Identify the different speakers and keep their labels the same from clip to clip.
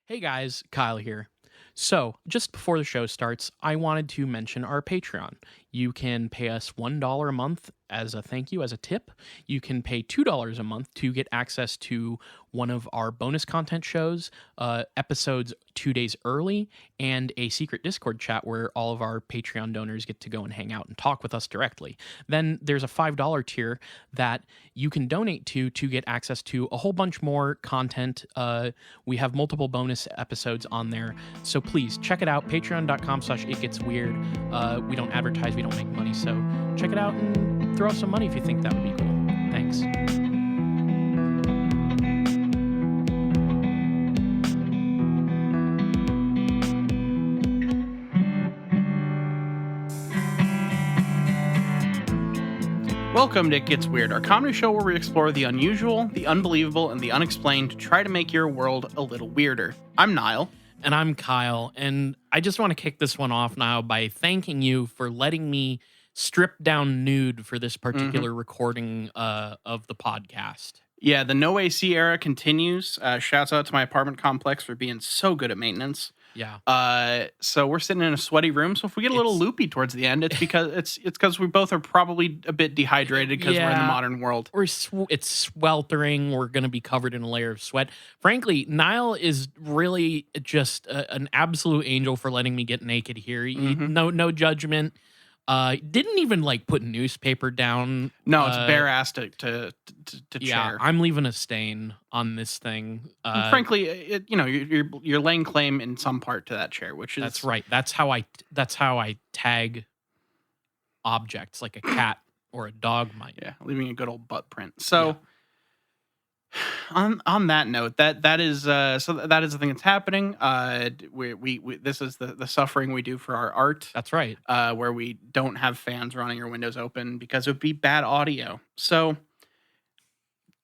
Speaker 1: Hey guys, Kyle here. So, just before the show starts, I wanted to mention our Patreon. You can pay us $1 a month as a thank you, as a tip. You can pay $2 a month to get access to one of our bonus content shows, episodes 2 days early, and a secret Discord chat where all of our Patreon donors get to go and hang out and talk with us directly. Then there's a $5 tier that you can donate to get access to a whole bunch more content. We have multiple bonus episodes on there. So please check it out. Patreon.com/itgetsweird. We don't advertise, we don't make money. So check it out and throw us some money if you think that would be cool. Thanks.
Speaker 2: Welcome to It Gets Weird, our comedy show where we explore the unusual, the unbelievable, and the unexplained to try to make your world a little weirder. I'm Nile.
Speaker 1: And I'm Kyle, and I just want to kick this one off now by thanking you for letting me strip down nude for this particular recording of the podcast.
Speaker 2: Yeah, the no AC era continues. Shouts out to my apartment complex for being so good at maintenance.
Speaker 1: Yeah.
Speaker 2: So we're sitting in a swetty room. So if we get a little loopy towards the end, it's because we both are probably a bit dehydrated because we're in the modern world.
Speaker 1: It's sweltering. We're going to be covered in a layer of sweat. Frankly, Nile is really just an absolute angel for letting me get naked here. No judgment. Didn't even like put newspaper down.
Speaker 2: No, it's bare ass to
Speaker 1: yeah,
Speaker 2: chair.
Speaker 1: I'm leaving a stain on this thing.
Speaker 2: Frankly, you're laying claim in some part to that chair, which is
Speaker 1: that's right. That's how I tag objects like a cat or a dog might.
Speaker 2: Yeah, leaving a good old butt print. So. Yeah. On that note, that is the thing that's happening. We this is the suffering we do for our art.
Speaker 1: That's right.
Speaker 2: Where we don't have fans running or windows open because it would be bad audio. So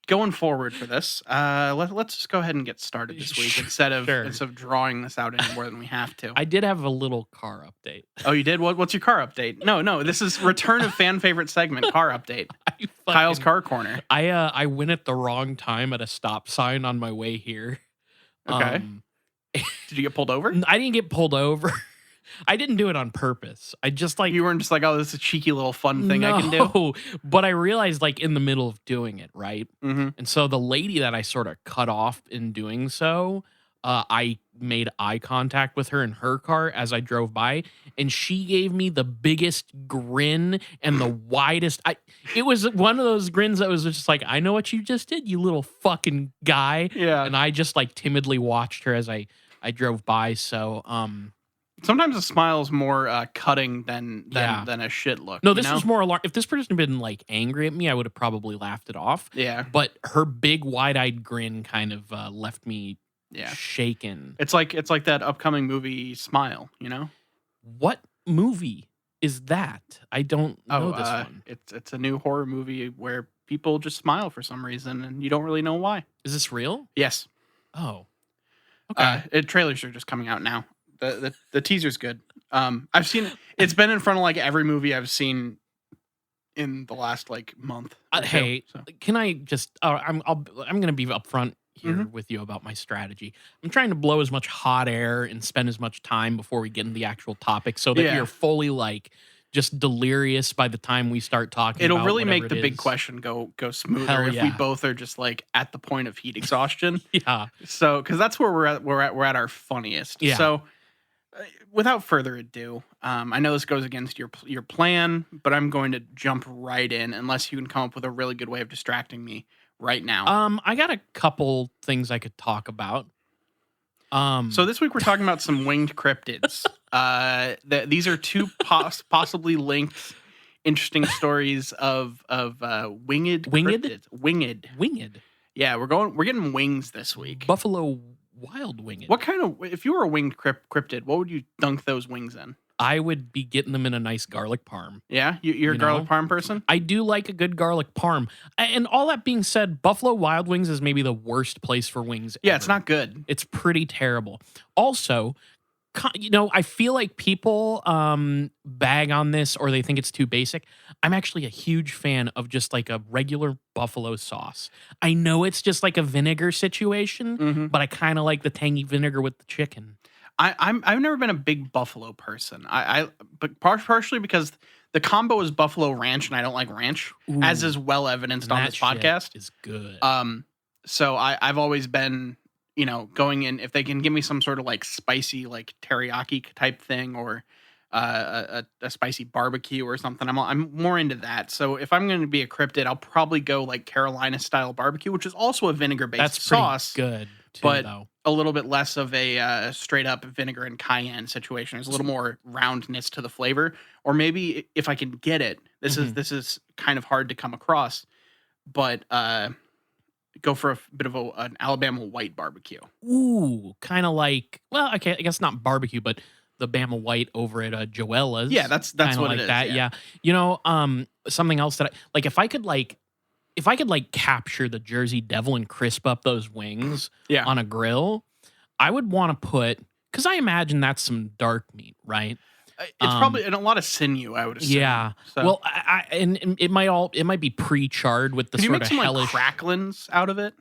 Speaker 2: going forward for this, let's just go ahead and get started this week instead of drawing this out any more than we have to.
Speaker 1: I did have a little car update.
Speaker 2: Oh, you did? What's your car update? No, this is return of fan favorite segment, car update. Kyle's car corner.
Speaker 1: I went at the wrong time at a stop sign on my way here.
Speaker 2: Okay. Did you get pulled over?
Speaker 1: I didn't get pulled over. I didn't do it on purpose. I just
Speaker 2: you weren't just like, oh, this is a cheeky little fun thing I can do.
Speaker 1: But I realized like in the middle of doing it, right?
Speaker 2: Mm-hmm.
Speaker 1: And so the lady that I sort of cut off in doing so, I made eye contact with her in her car as I drove by, and she gave me the biggest grin and the widest. It was one of those grins that was just like, I know what you just did, you little fucking guy.
Speaker 2: Yeah.
Speaker 1: And I just like timidly watched her as I drove by. So,
Speaker 2: sometimes a smile is more cutting than a shit look.
Speaker 1: No, this was more alarm. If this person had been like angry at me, I would have probably laughed it off.
Speaker 2: Yeah.
Speaker 1: But her big wide-eyed grin kind of left me shaken.
Speaker 2: It's like that upcoming movie Smile, you know?
Speaker 1: What movie is that? I don't know this one.
Speaker 2: It's a new horror movie where people just smile for some reason and you don't really know why.
Speaker 1: Is this real?
Speaker 2: Yes.
Speaker 1: Oh. Okay.
Speaker 2: Trailers are just coming out now. The teaser's good. I've seen it. It's been in front of like every movie I've seen in the last like month.
Speaker 1: Hey, can I just? I'm going to be upfront here with you about my strategy. I'm trying to blow as much hot air and spend as much time before we get into the actual topic, so that you're fully like just delirious by the time we start talking.
Speaker 2: It'll really make the big question go smoother if we both are just like at the point of heat exhaustion.
Speaker 1: Yeah.
Speaker 2: So because that's where we're at our funniest.
Speaker 1: Yeah.
Speaker 2: So. Without further ado, I know this goes against your plan, but I'm going to jump right in unless you can come up with a really good way of distracting me right now.
Speaker 1: I got a couple things I could talk about.
Speaker 2: So this week we're talking about some winged cryptids. These are two possibly linked, interesting stories of winged cryptids. Winged. Yeah, we're getting wings this week.
Speaker 1: Buffalo wild winged.
Speaker 2: What kind of, if you were a winged cryptid, what would you dunk those wings in?
Speaker 1: I would be getting them in a nice garlic parm.
Speaker 2: Yeah? You're a garlic parm person?
Speaker 1: I do like a good garlic parm. And all that being said, Buffalo Wild Wings is maybe the worst place for wings
Speaker 2: Yeah,
Speaker 1: ever.
Speaker 2: It's not good.
Speaker 1: It's pretty terrible. Also, I feel like people bag on this or they think it's too basic. I'm actually a huge fan of just like a regular buffalo sauce. I know it's just like a vinegar situation,
Speaker 2: Mm-hmm.
Speaker 1: but I kind of like the tangy vinegar with the chicken.
Speaker 2: I've never been a big buffalo person. But partially because the combo is buffalo ranch, and I don't like ranch, as is well evidenced on this podcast.
Speaker 1: Is good.
Speaker 2: So I've always been, going in if they can give me some sort of like spicy, like teriyaki type thing, or a spicy barbecue or something. I'm more into that. So if I'm going to be a cryptid, I'll probably go like Carolina style barbecue, which is also a vinegar based sauce.
Speaker 1: Good too,
Speaker 2: but
Speaker 1: though.
Speaker 2: A little bit less of a straight up vinegar and cayenne situation. There's a little more roundness to the flavor. Or maybe if I can get it, this is kind of hard to come across, but go for a bit of an Alabama white barbecue.
Speaker 1: Ooh, kind of like, well, okay, I guess not barbecue, but the Bama White over at Joella's.
Speaker 2: Yeah, that's what
Speaker 1: like
Speaker 2: it is.
Speaker 1: That. Yeah. Something else that if I could capture the Jersey Devil and crisp up those wings on a grill, I would want to put, because I imagine that's some dark meat, right?
Speaker 2: It's probably in a lot of sinew, I would assume.
Speaker 1: Yeah. So. Well, and it might be pre-charred with the
Speaker 2: Could
Speaker 1: sort
Speaker 2: you make
Speaker 1: of
Speaker 2: some like cracklins out of it?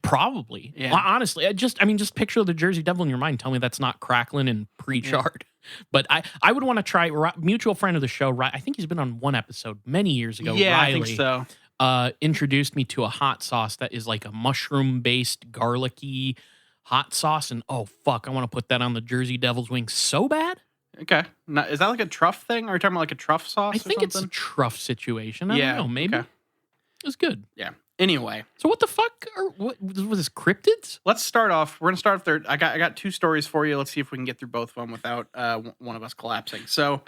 Speaker 1: Probably.
Speaker 2: Yeah.
Speaker 1: Well, honestly, just picture the Jersey Devil in your mind. Tell me that's not crackling and pre-charred. Yeah. But I would want to try. Mutual friend of the show, I think he's been on one episode many years ago.
Speaker 2: Yeah,
Speaker 1: Riley,
Speaker 2: I think so.
Speaker 1: Introduced me to a hot sauce that is like a mushroom-based garlicky hot sauce, and oh fuck, I want to put that on the Jersey Devil's wings so bad.
Speaker 2: Okay, now, is that like a truff thing? Or are you talking about like a truff sauce?
Speaker 1: I think it's a truff situation. I don't know. Maybe it was good.
Speaker 2: Yeah. Anyway,
Speaker 1: so what the fuck? What was this? Cryptids?
Speaker 2: Let's start off. We're gonna start off there. I got two stories for you. Let's see if we can get through both of them without one of us collapsing. So,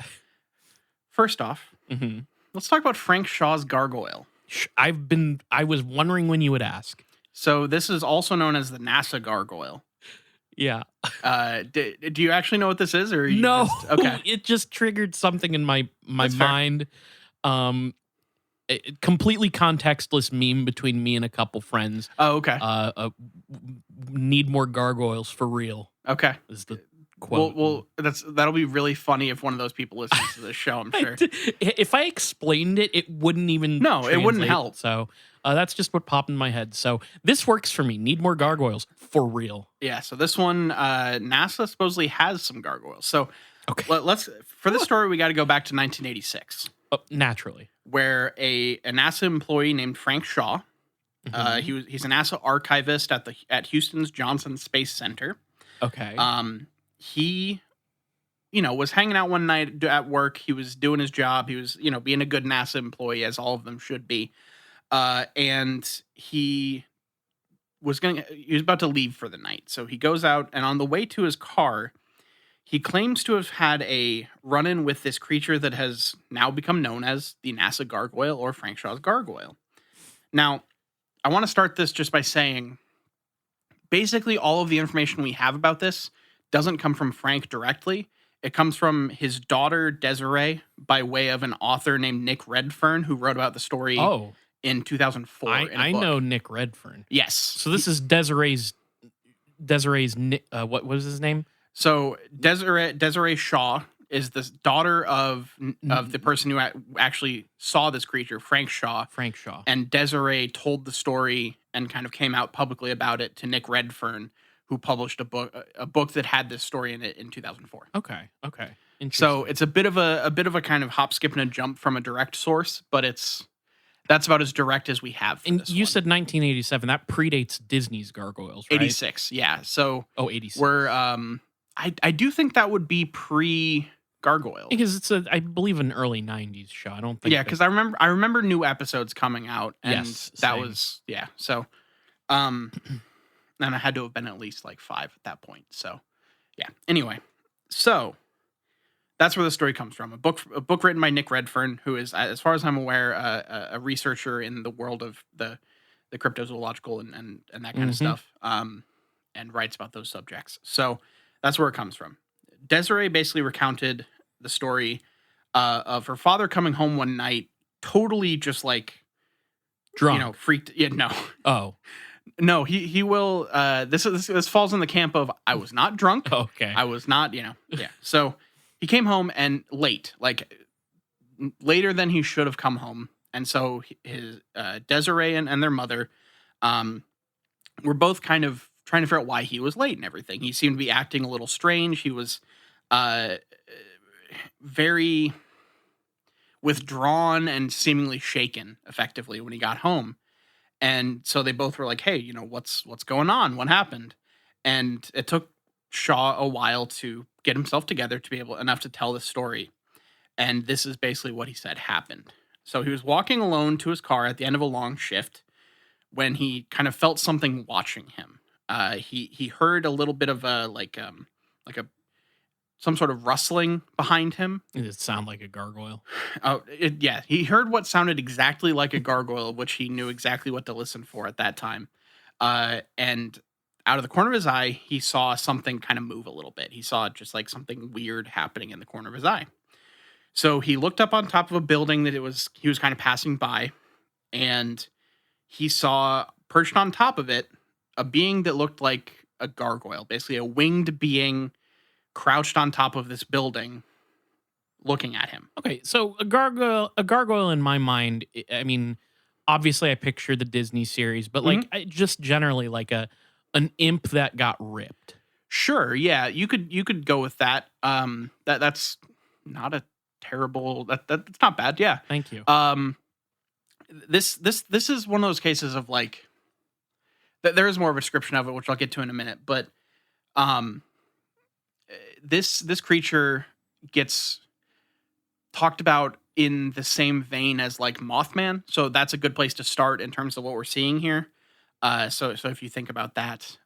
Speaker 2: first off, let's talk about Frank Shaw's Gargoyle.
Speaker 1: I was wondering when you would ask.
Speaker 2: So this is also known as the NASA Gargoyle.
Speaker 1: Yeah.
Speaker 2: Do you actually know what this is, or
Speaker 1: no?
Speaker 2: Okay.
Speaker 1: It just triggered something in my mind. Completely contextless meme between me and a couple friends.
Speaker 2: Oh, okay.
Speaker 1: Need more gargoyles for real.
Speaker 2: Okay.
Speaker 1: Is the quote.
Speaker 2: Well, that'll be really funny if one of those people listens to this show, I'm sure.
Speaker 1: If I explained it, it wouldn't even
Speaker 2: it wouldn't help.
Speaker 1: So that's just what popped in my head. So this works for me. Need more gargoyles for real.
Speaker 2: Yeah, so this one, NASA supposedly has some gargoyles. So
Speaker 1: okay.
Speaker 2: let's for this story, we got to go back to 1986.
Speaker 1: Naturally.
Speaker 2: Where a NASA employee named Frank Shaw, he's a NASA archivist at Houston's Johnson Space Center.
Speaker 1: Okay.
Speaker 2: He, was hanging out one night at work. He was doing his job. He was, being a good NASA employee, as all of them should be. And he was about to leave for the night. So he goes out, and on the way to his car, he claims to have had a run-in with this creature that has now become known as the NASA Gargoyle or Frank Shaw's Gargoyle. Now, I want to start this just by saying, basically all of the information we have about this doesn't come from Frank directly. It comes from his daughter, Desiree, by way of an author named Nick Redfern, who wrote about the story in 2004.
Speaker 1: I know Nick Redfern.
Speaker 2: Yes.
Speaker 1: So this is Desiree's what was his name?
Speaker 2: So Desiree Shaw is the daughter of the person who actually saw this creature, Frank Shaw. And Desiree told the story and kind of came out publicly about it to Nick Redfern, who published a book that had this story in it in 2004.
Speaker 1: Okay.
Speaker 2: So it's a bit of a kind of hop, skip, and a jump from a direct source, but that's about as direct as we have.
Speaker 1: And you said 1987. That predates Disney's Gargoyles, right?
Speaker 2: 86, yeah. So
Speaker 1: 86.
Speaker 2: We're I do think that would be pre-Gargoyle.
Speaker 1: Because it's I believe an early 90s show. I don't think.
Speaker 2: Yeah, because I remember new episodes coming out, and that
Speaker 1: same.
Speaker 2: was So, and I had to have been at least like 5 at that point. So, yeah. Anyway, so that's where the story comes from. A book written by Nick Redfern, who is, as far as I'm aware, a researcher in the world of the cryptozoological and that kind of stuff, and writes about those subjects. So that's where it comes from. Desiree basically recounted the story of her father coming home one night, totally just like
Speaker 1: drunk,
Speaker 2: freaked. Yeah, no.
Speaker 1: Oh,
Speaker 2: No, he will. This falls in the camp of I was not drunk.
Speaker 1: Okay.
Speaker 2: I was not, yeah. So he came home and late, like later than he should have come home, and so his Desiree and their mother, were both kind of trying to figure out why he was late and everything. He seemed to be acting a little strange. He was very withdrawn and seemingly shaken, effectively, when he got home. And so they both were like, "Hey, what's going on? What happened?" And it took Shaw a while to get himself together to be enough to tell the story. And this is basically what he said happened. So he was walking alone to his car at the end of a long shift when he kind of felt something watching him. He heard a little bit of some sort of rustling behind him.
Speaker 1: Did it sound like a gargoyle?
Speaker 2: Yeah. He heard what sounded exactly like a gargoyle, which he knew exactly what to listen for at that time. And out of the corner of his eye, he saw something kind of move a little bit. He saw just like something weird happening in the corner of his eye. So he looked up on top of a building that he was kind of passing by, and he saw perched on top of it a being that looked like a gargoyle, basically a winged being crouched on top of this building looking at him.
Speaker 1: Okay, so a gargoyle in my mind, I mean, obviously I picture the Disney series, but like just generally like an imp that got ripped.
Speaker 2: Sure, yeah, you could go with that. That's not a terrible, that's not bad. Yeah.
Speaker 1: Thank you.
Speaker 2: This is one of those cases of like there is more of a description of it, which I'll get to in a minute, but this creature gets talked about in the same vein as like Mothman, so that's a good place to start in terms of what we're seeing here. So if you think about that,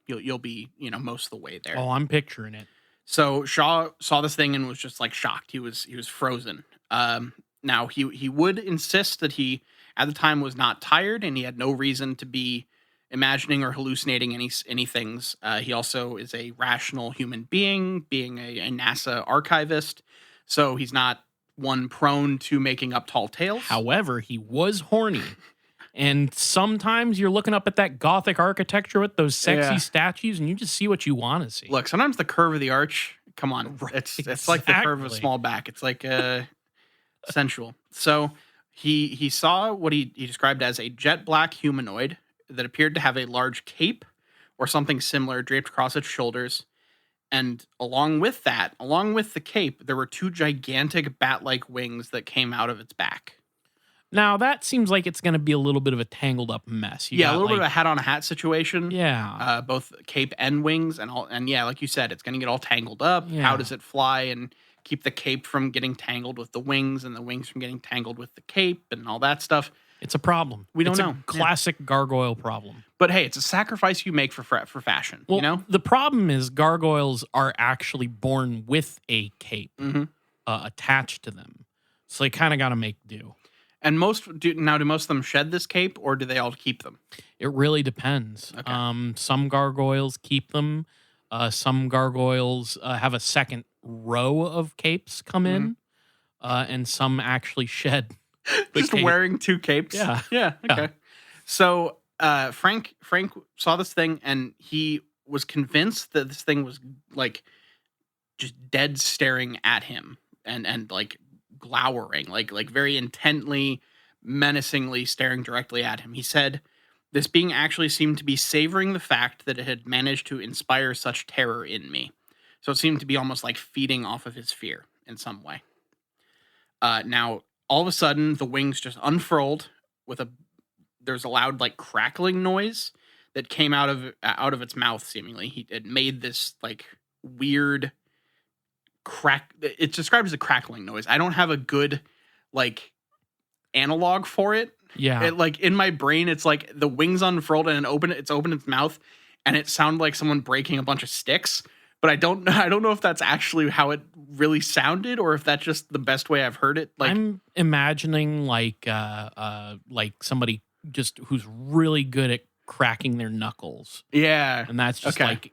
Speaker 2: you'll be most of the way there.
Speaker 1: Oh, I'm picturing it.
Speaker 2: So Shaw saw this thing and was just like shocked. He was frozen. Now he would insist that he at the time was not tired and he had no reason to be imagining or hallucinating any things. He also is a rational human being a NASA archivist. So he's not one prone to making up tall tales.
Speaker 1: However, he was horny. And sometimes you're looking up at that Gothic architecture with those sexy statues and you just see what you want to see.
Speaker 2: Look, sometimes the curve of the arch, come on.
Speaker 1: Right,
Speaker 2: it's like the curve of a small back. It's like sensual. So he saw what he described as a jet black humanoid that appeared to have a large cape or something similar draped across its shoulders. And along with the cape, there were two gigantic bat-like wings that came out of its back.
Speaker 1: Now, that seems like it's going to be a little bit of a tangled up mess.
Speaker 2: A little bit of a hat on a hat situation.
Speaker 1: Yeah.
Speaker 2: Both cape and wings. And yeah, like you said, it's going to get all tangled up. Yeah. How does it fly and keep the cape from getting tangled with the wings and the wings from getting tangled with the cape and all that stuff?
Speaker 1: It's a problem.
Speaker 2: We don't know.
Speaker 1: It's a classic gargoyle problem.
Speaker 2: But hey, it's a sacrifice you make for fashion,
Speaker 1: well, the problem is gargoyles are actually born with a cape attached to them. So they kind of got to make do.
Speaker 2: And do most of them shed this cape, or do they all keep them?
Speaker 1: It really depends. Okay. Some gargoyles keep them. Some gargoyles have a second row of capes come in, and some actually shed.
Speaker 2: Just cape. Wearing two capes.
Speaker 1: Yeah.
Speaker 2: Yeah. Okay. Yeah. So Frank saw this thing, and he was convinced that this thing was like just dead staring at him, and like glowering, like very intently, menacingly staring directly at him. He said this being actually seemed to be savoring the fact that it had managed to inspire such terror in me. So it seemed to be almost like feeding off of his fear in some way. Now, all of a sudden, the wings just unfurled there's a loud like crackling noise that came out of its mouth. Seemingly, it made this like weird crack. It's described as a crackling noise. I don't have a good like analog for it.
Speaker 1: Yeah.
Speaker 2: It, like in my brain, it's like the wings unfurled and it's opened its mouth, and it sounded like someone breaking a bunch of sticks. But I don't know if that's actually how it really sounded, or if that's just the best way I've heard it. Like,
Speaker 1: I'm imagining like somebody just who's really good at cracking their knuckles.
Speaker 2: Yeah.
Speaker 1: And that's just like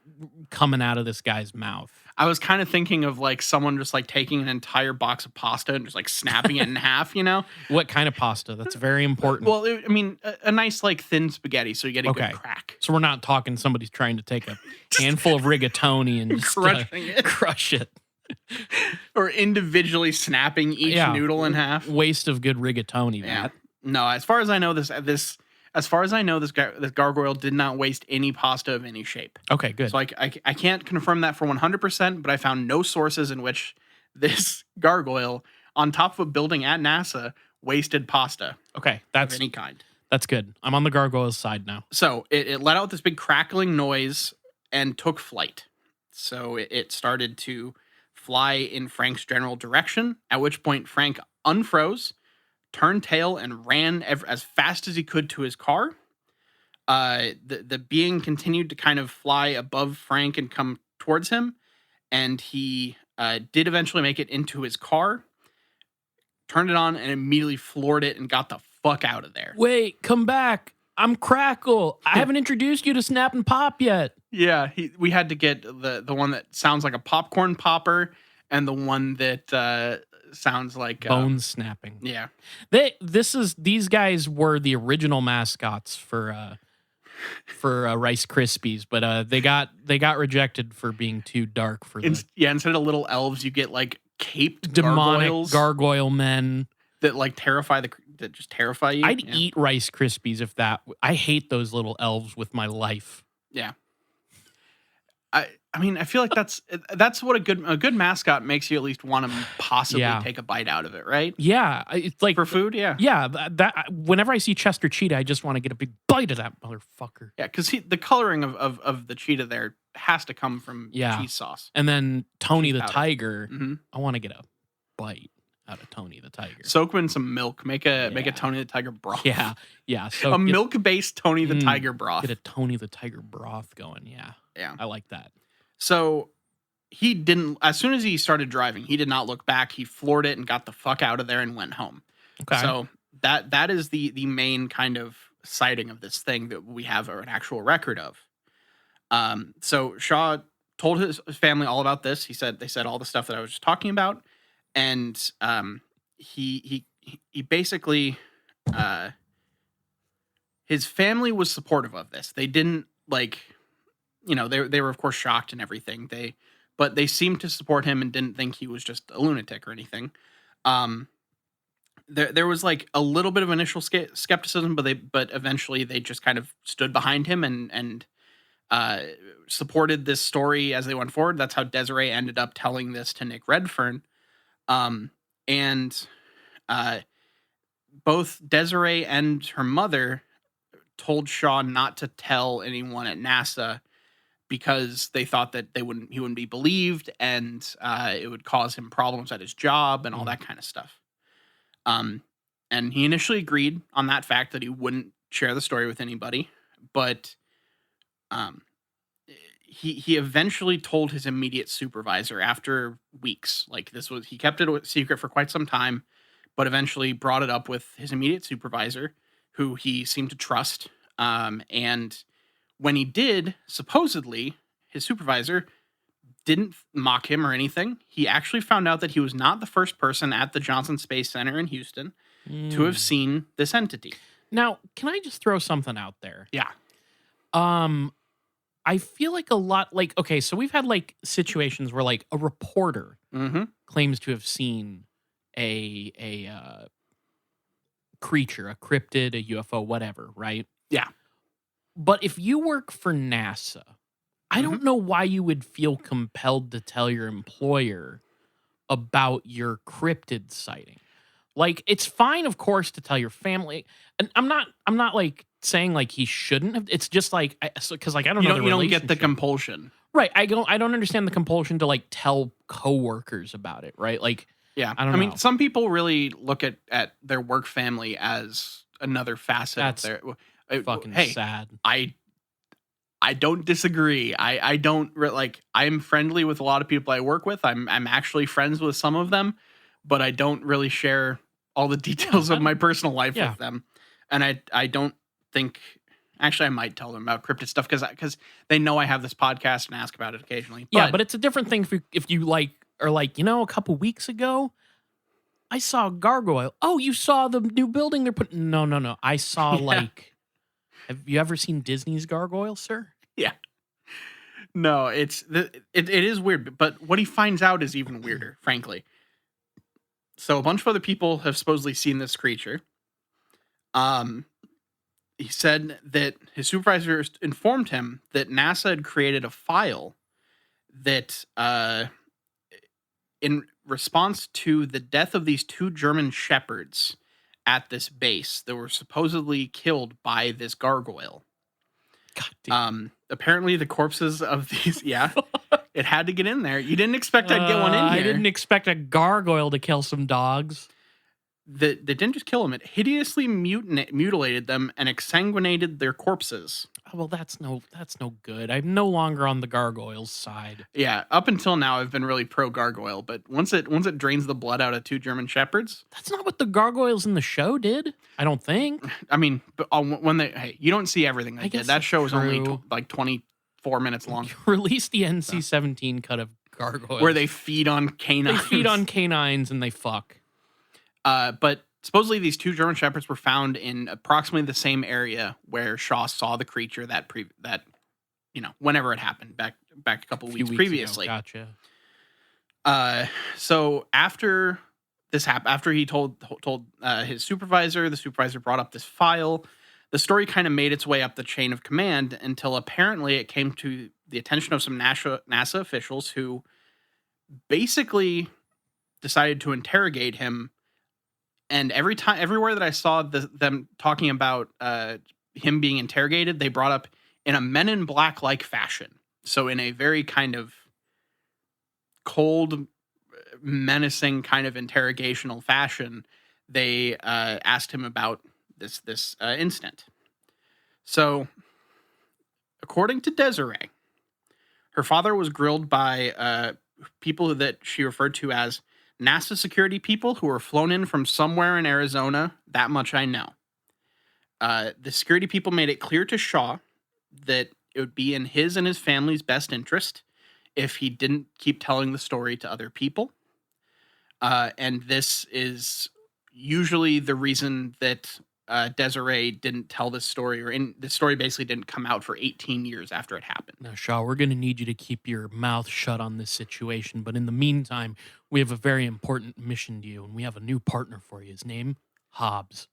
Speaker 1: coming out of this guy's mouth.
Speaker 2: I was kind of thinking of like someone just like taking an entire box of pasta and just like snapping it in half, you know?
Speaker 1: What kind of pasta? That's very important.
Speaker 2: Well, I mean, a nice like thin spaghetti, so you get a good crack.
Speaker 1: So we're not talking somebody's trying to take a handful of rigatoni and just crush it.
Speaker 2: Or individually snapping each noodle in half.
Speaker 1: Waste of good rigatoni, Matt.
Speaker 2: No, as far as I know, this gargoyle did not waste any pasta of any shape.
Speaker 1: Okay, good.
Speaker 2: So I can't confirm that for 100%, but I found no sources in which this gargoyle, on top of a building at NASA, wasted pasta.
Speaker 1: Okay,
Speaker 2: of any kind.
Speaker 1: That's good. I'm on the gargoyle's side now.
Speaker 2: So it let out this big crackling noise and took flight. So it started to fly in Frank's general direction, at which point Frank unfroze, turned tail, and ran as fast as he could to his car. The being continued to kind of fly above Frank and come towards him, and he did eventually make it into his car, turned it on, and immediately floored it and got the fuck out of there.
Speaker 1: Wait, come back. I'm Crackle. I haven't introduced you to Snap and Pop yet.
Speaker 2: Yeah, we had to get the one that sounds like a popcorn popper and the one that sounds like
Speaker 1: bone snapping.
Speaker 2: Yeah.
Speaker 1: These guys were the original mascots for Rice Krispies, but they got rejected for being too dark for them.
Speaker 2: Instead of little elves, you get like caped
Speaker 1: demonic gargoyle men
Speaker 2: that like that just terrify you.
Speaker 1: I'd eat Rice Krispies if that. I hate those little elves with my life.
Speaker 2: Yeah. I mean, I feel like that's what a good mascot makes you at least want to possibly take a bite out of it, right?
Speaker 1: Yeah, it's like
Speaker 2: for food. Yeah,
Speaker 1: yeah. That whenever I see Chester Cheetah, I just want to get a big bite of that motherfucker.
Speaker 2: Yeah, because the coloring of the cheetah there has to come from cheese sauce.
Speaker 1: And then Tony the
Speaker 2: powder.
Speaker 1: Tiger, I want to get a bite out of Tony the Tiger.
Speaker 2: Soak him in some milk. Make a Tony the Tiger broth.
Speaker 1: Yeah. So
Speaker 2: a milk-based Tony the Tiger broth.
Speaker 1: Get a Tony the Tiger broth going. Yeah. I like that.
Speaker 2: So he didn't. As soon as he started driving, he did not look back. He floored it and got the fuck out of there and went home.
Speaker 1: Okay.
Speaker 2: So that is the main kind of sighting of this thing that we have an actual record of. So Shaw told his family all about this. They said all the stuff that I was just talking about. And he basically his family was supportive of this. They didn't they were of course shocked and everything. But they seemed to support him and didn't think he was just a lunatic or anything. There was like a little bit of initial skepticism, but eventually they just kind of stood behind him and supported this story as they went forward. That's how Desiree ended up telling this to Nick Redfern. And both Desiree and her mother told Shaw not to tell anyone at NASA because they thought that he wouldn't be believed, and it would cause him problems at his job and all that kind of stuff. And he initially agreed on that fact that he wouldn't share the story with anybody, but he eventually told his immediate supervisor after weeks. He kept it a secret for quite some time, but eventually brought it up with his immediate supervisor, who he seemed to trust. And when he did, supposedly, his supervisor didn't mock him or anything. He actually found out that he was not the first person at the Johnson Space Center in Houston to have seen this entity.
Speaker 1: Now, can I just throw something out there?
Speaker 2: Yeah.
Speaker 1: I feel like a lot, okay, so we've had situations where a reporter claims to have seen a creature, a cryptid, a UFO, whatever, right?
Speaker 2: Yeah.
Speaker 1: But if you work for NASA, I don't know why you would feel compelled to tell your employer about your cryptid sighting. It's fine, of course, to tell your family. And I'm not saying he shouldn't have. It's just because I don't know.
Speaker 2: You don't get the compulsion,
Speaker 1: right? I don't understand the compulsion to tell coworkers about it, right?
Speaker 2: Yeah,
Speaker 1: I mean,
Speaker 2: some people really look at their work family as another facet of their.
Speaker 1: Fucking sad.
Speaker 2: I don't disagree. I don't I'm friendly with a lot of people I work with. I'm actually friends with some of them, but I don't really share all the details of my personal life with them. And I don't think Actually, I might tell them about cryptid stuff because they know I have this podcast and ask about it occasionally.
Speaker 1: Yeah, but it's a different thing if you like are like, a couple weeks ago, I saw a gargoyle. Oh, you saw the new building they're putting? No. I saw have you ever seen Disney's Gargoyle, sir?
Speaker 2: Yeah. No, it is weird, but what he finds out is even weirder, frankly. So a bunch of other people have supposedly seen this creature. He said that his supervisors informed him that NASA had created a file that, in response to the death of these 2 German shepherds at this base that were supposedly killed by this gargoyle.
Speaker 1: God damn.
Speaker 2: Apparently the corpses of these, it had to get in there. You didn't expect I'd get one in here.
Speaker 1: I didn't expect a gargoyle to kill some dogs.
Speaker 2: They didn't just kill them; it hideously mutilated them and exsanguinated their corpses.
Speaker 1: Oh, well, that's no good. I'm no longer on the gargoyle's side.
Speaker 2: Yeah, up until now, I've been really pro gargoyle, but once it drains the blood out of 2 German shepherds,
Speaker 1: that's not what the gargoyles in the show did. I don't think.
Speaker 2: I mean, but when you don't see everything they did. That show is only like 24 minutes long.
Speaker 1: Release the NC-17 cut of Gargoyle,
Speaker 2: where they feed on canines.
Speaker 1: They feed on canines and they fuck.
Speaker 2: But supposedly these 2 German shepherds were found in approximately the same area where Shaw saw the creature that whenever it happened back a couple weeks previously.
Speaker 1: Ago. Gotcha.
Speaker 2: So after this happened, after he told his supervisor, the supervisor brought up this file. The story kind of made its way up the chain of command until apparently it came to the attention of some NASA officials who basically decided to interrogate him. And everywhere that I saw them talking about him being interrogated, they brought up in a Men in Black-like fashion. So in a very kind of cold, menacing kind of interrogational fashion, they asked him about this incident. So, according to Desiree, her father was grilled by people that she referred to as NASA security people who were flown in from somewhere in Arizona. That much I know. The security people made it clear to Shaw that it would be in his and his family's best interest if he didn't keep telling the story to other people. And this is usually the reason that Desiree didn't tell this story, the story basically didn't come out for 18 years after it happened.
Speaker 1: Now, Shaw, we're going to need you to keep your mouth shut on this situation. But in the meantime, we have a very important mission to you, and we have a new partner for you. His name, Hobbs.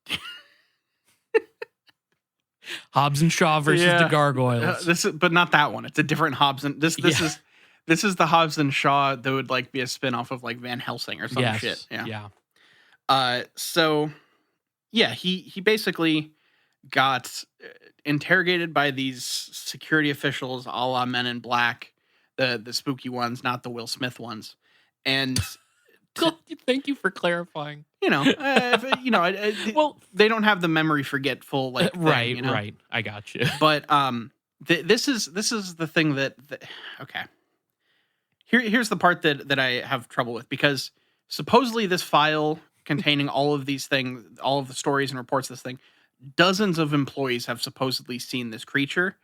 Speaker 1: Hobbs and Shaw versus the Gargoyles.
Speaker 2: But not that one. It's a different Hobbs and this is the Hobbs and Shaw that would like be a spinoff of like Van Helsing or some shit. Yeah. So yeah, he basically got interrogated by these security officials, a la Men in Black, the spooky ones, not the Will Smith ones. And
Speaker 1: thank you for clarifying.
Speaker 2: Well, they don't have the memory forgetful like thing,
Speaker 1: right. Right. I got you.
Speaker 2: But this is the thing that okay. Here's the part that I have trouble with, because supposedly this file containing all of these things, all of the stories and reports of this thing, dozens of employees have supposedly seen this creature.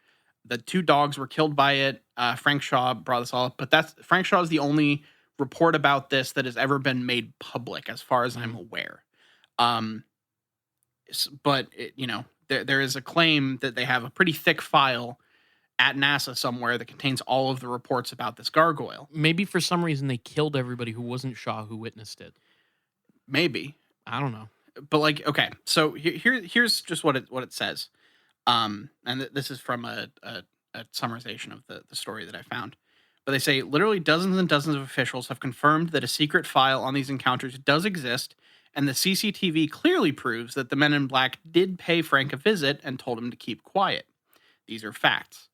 Speaker 2: The 2 dogs were killed by it. Frank Shaw brought this all up, but Frank Shaw is the only report about this that has ever been made public, as far as I'm aware. But there is a claim that they have a pretty thick file at NASA somewhere that contains all of the reports about this gargoyle.
Speaker 1: Maybe for some reason they killed everybody who wasn't Shaw who witnessed it.
Speaker 2: Maybe.
Speaker 1: I don't know.
Speaker 2: But like, okay, so here's just what it says. And this is from a summarization of the story that I found. But they say literally dozens and dozens of officials have confirmed that a secret file on these encounters does exist, and the CCTV clearly proves that the Men in Black did pay Frank a visit and told him to keep quiet. These are facts.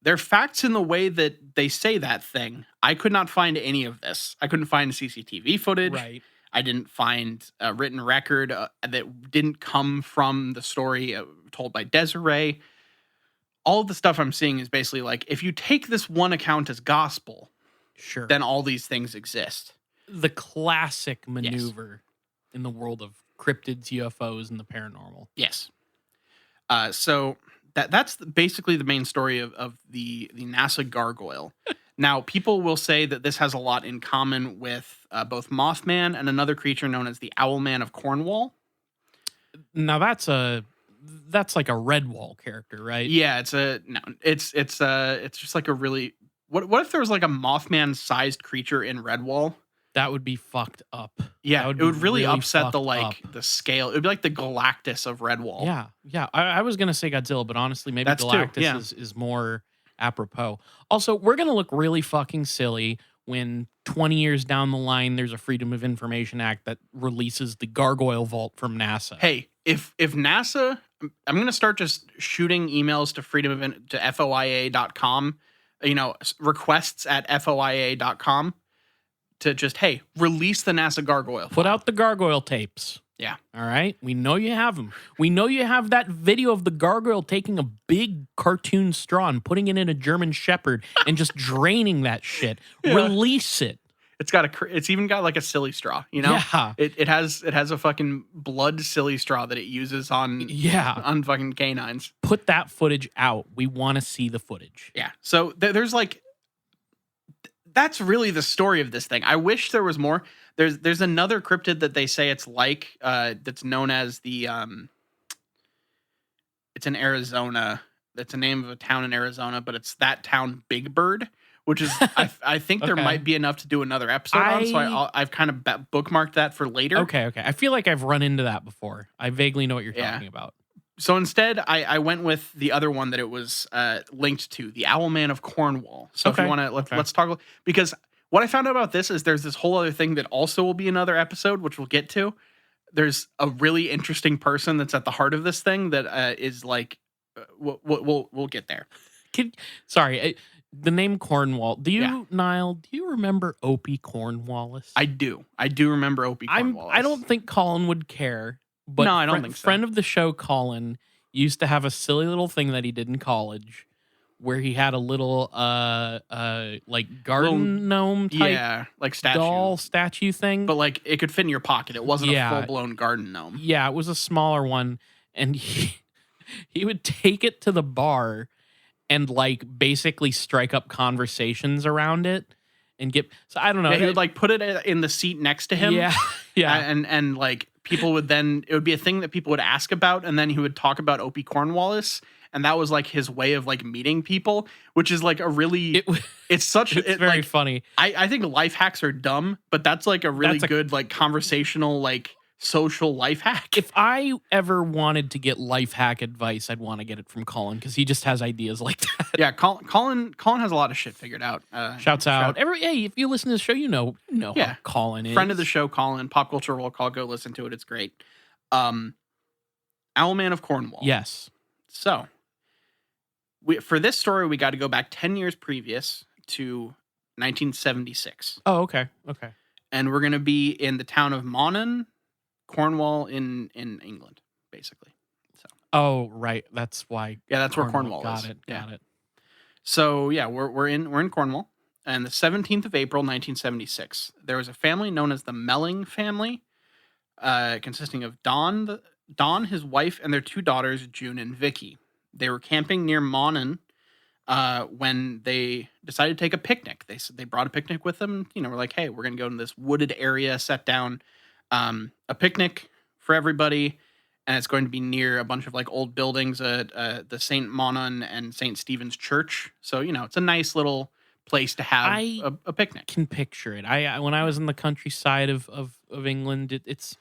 Speaker 2: They're facts in the way that they say that thing. I could not find any of this. I couldn't find CCTV footage.
Speaker 1: Right.
Speaker 2: I didn't find a written record that didn't come from the story told by Desiree. All of the stuff I'm seeing is basically like, if you take this one account as gospel,
Speaker 1: sure,
Speaker 2: then all these things exist.
Speaker 1: The classic maneuver in the world of cryptids, UFOs, and the paranormal.
Speaker 2: Yes. So that's basically the main story of the NASA Gargoyle. Now, people will say that this has a lot in common with both Mothman and another creature known as the Owlman of Cornwall.
Speaker 1: Now that's like a Redwall character, right?
Speaker 2: Yeah, it's just like a really what if there was like a Mothman sized creature in Redwall?
Speaker 1: That would be fucked up.
Speaker 2: Yeah, it would really upset
Speaker 1: fucked
Speaker 2: the scale. It would be like the Galactus of Redwall.
Speaker 1: Yeah. I was gonna say Godzilla, but honestly, maybe
Speaker 2: That's
Speaker 1: Galactus is more apropos. Also, we're gonna look really fucking silly when 20 years down the line there's a Freedom of Information Act that releases the Gargoyle Vault from NASA.
Speaker 2: Hey, if NASA, I'm gonna start just shooting emails to to FOIA.com, requests at FOIA.com. To just, hey, release the NASA Gargoyle.
Speaker 1: Put out the Gargoyle tapes.
Speaker 2: Yeah.
Speaker 1: All right? We know you have them. We know you have that video of the Gargoyle taking a big cartoon straw and putting it in a German Shepherd and just draining that shit. Yeah. Release it.
Speaker 2: It's even got like a silly straw,
Speaker 1: Yeah.
Speaker 2: It has a fucking blood silly straw that it uses on fucking canines.
Speaker 1: Put that footage out. We want to see the footage.
Speaker 2: Yeah. So there's like, that's really the story of this thing. I wish there was more. There's another cryptid that they say it's like that's known as the it's in Arizona. That's a name of a town in Arizona, but it's that town Big Bird, which is I think there might be enough to do another episode on. So I've kind of bookmarked that for later.
Speaker 1: Okay. I feel like I've run into that before. I vaguely know what you're talking about.
Speaker 2: So instead, I went with the other one that it was linked to, the Owlman of Cornwall. So if you want to, let's talk, because what I found out about this is there's this whole other thing that also will be another episode, which we'll get to. There's a really interesting person that's at the heart of this thing that is like, we'll get there.
Speaker 1: The name Cornwall. Nile, do you remember Opie Cornwallis?
Speaker 2: I do remember Opie Cornwallis.
Speaker 1: I don't think Colin would care. But
Speaker 2: no, I don't think so.
Speaker 1: Friend of the show, Colin, used to have a silly little thing that he did in college where he had a little like garden gnome type
Speaker 2: like
Speaker 1: statue thing.
Speaker 2: But like it could fit in your pocket. It wasn't a full-blown garden gnome.
Speaker 1: Yeah, it was a smaller one. And he would take it to the bar and like basically strike up conversations around it and so I don't know.
Speaker 2: Yeah, he would like put it in the seat next to him.
Speaker 1: Yeah.
Speaker 2: And like people would it would be a thing that people would ask about, and then he would talk about Opie Cornwallis, and that was like his way of like meeting people, which is like a really it's
Speaker 1: very funny.
Speaker 2: I think life hacks are dumb, but that's like a really good like conversational like social life hack.
Speaker 1: If I ever wanted to get life hack advice, I'd want to get it from Colin because he just has ideas like that.
Speaker 2: Yeah, Colin has a lot of shit figured out.
Speaker 1: Shouts out. Hey, if you listen to the show, you know who Colin is.
Speaker 2: Friend of the show, Colin. Pop Culture Roll Call. Go listen to it. It's great. Owlman of Cornwall.
Speaker 1: Yes.
Speaker 2: So, for this story, we got to go back 10 years previous to 1976.
Speaker 1: Oh, okay.
Speaker 2: And we're going to be in the town of Monaghan, Cornwall in England, basically. So.
Speaker 1: Oh, right. That's why.
Speaker 2: Yeah, that's where Cornwall is.
Speaker 1: Got it.
Speaker 2: So yeah, we're in Cornwall, and the 17th of April, 1976, there was a family known as the Melling family, consisting of Don, his wife, and their two daughters, June and Vicky. They were camping near Monaghan when they decided to take a picnic. They brought a picnic with them. We're like, hey, we're gonna go to this wooded area, set down a picnic for everybody, and it's going to be near a bunch of like old buildings, the St. Monaghan and St. Stephen's Church. So it's a nice little place to have a picnic.
Speaker 1: Can picture it. When I was in the countryside of England, it's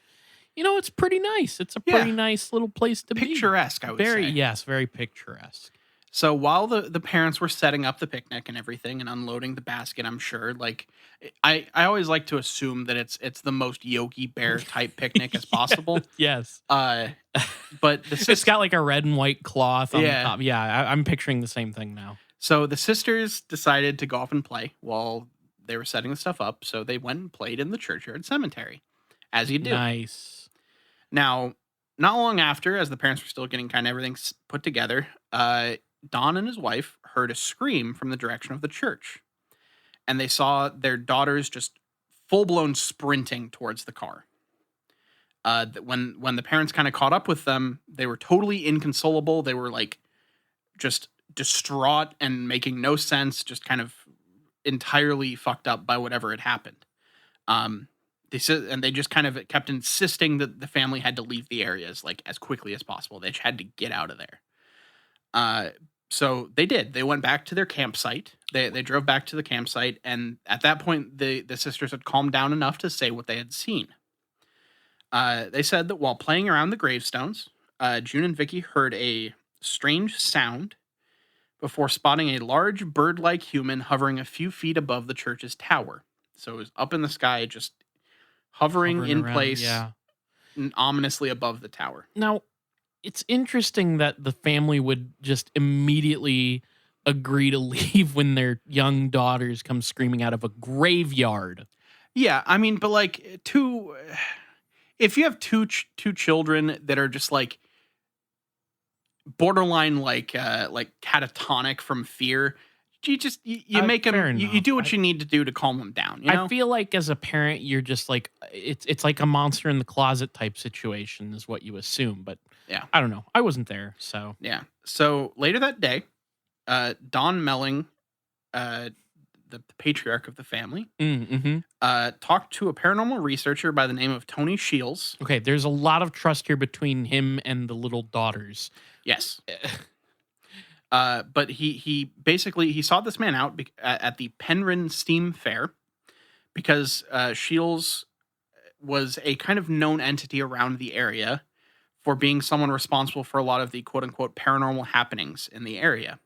Speaker 1: it's pretty nice. It's a pretty nice little place to
Speaker 2: be. Picturesque, I would say.
Speaker 1: Yes, very picturesque.
Speaker 2: So while the parents were setting up the picnic and everything and unloading the basket, I'm sure, like, I always like to assume that it's the most Yogi Bear type picnic as possible.
Speaker 1: Yes.
Speaker 2: But
Speaker 1: it's got like a red and white cloth on the top. Yeah, I'm picturing the same thing now.
Speaker 2: So the sisters decided to go off and play while they were setting the stuff up. So they went and played in the churchyard cemetery, as you do.
Speaker 1: Nice.
Speaker 2: Now, not long after, as the parents were still getting kind of everything put together, Don and his wife heard a scream from the direction of the church, and they saw their daughters just full-blown sprinting towards the car. When the parents kind of caught up with them, they were totally inconsolable. They were like just distraught and making no sense, just kind of entirely fucked up by whatever had happened. They said, and they just kind of kept insisting that the family had to leave the areas like as quickly as possible. They just had to get out of there. So they did. They went back to their campsite. They drove back to the campsite, and at that point, the sisters had calmed down enough to say what they had seen. They said that while playing around the gravestones, June and Vicky heard a strange sound before spotting a large bird-like human hovering a few feet above the church's tower. So it was up in the sky, just hovering in
Speaker 1: around,
Speaker 2: place,
Speaker 1: yeah.
Speaker 2: ominously above the tower.
Speaker 1: Now, it's interesting that the family would just immediately agree to leave when their young daughters come screaming out of a graveyard.
Speaker 2: Yeah, I mean, but like if you have two children that are just like borderline like catatonic from fear, you make them you do what you need to do to calm them down. You know?
Speaker 1: I feel like as a parent, you're just like it's like a monster in the closet type situation is what you assume, but
Speaker 2: yeah,
Speaker 1: I don't know. I wasn't there, so
Speaker 2: yeah. So later that day, Don Melling, the patriarch of the family, talked to a paranormal researcher by the name of Tony Shields.
Speaker 1: Okay, there's a lot of trust here between him and the little daughters.
Speaker 2: Yes. But he basically saw this man out at the Penryn Steam Fair because Shields was a kind of known entity around the area for being someone responsible for a lot of the quote unquote paranormal happenings in the area.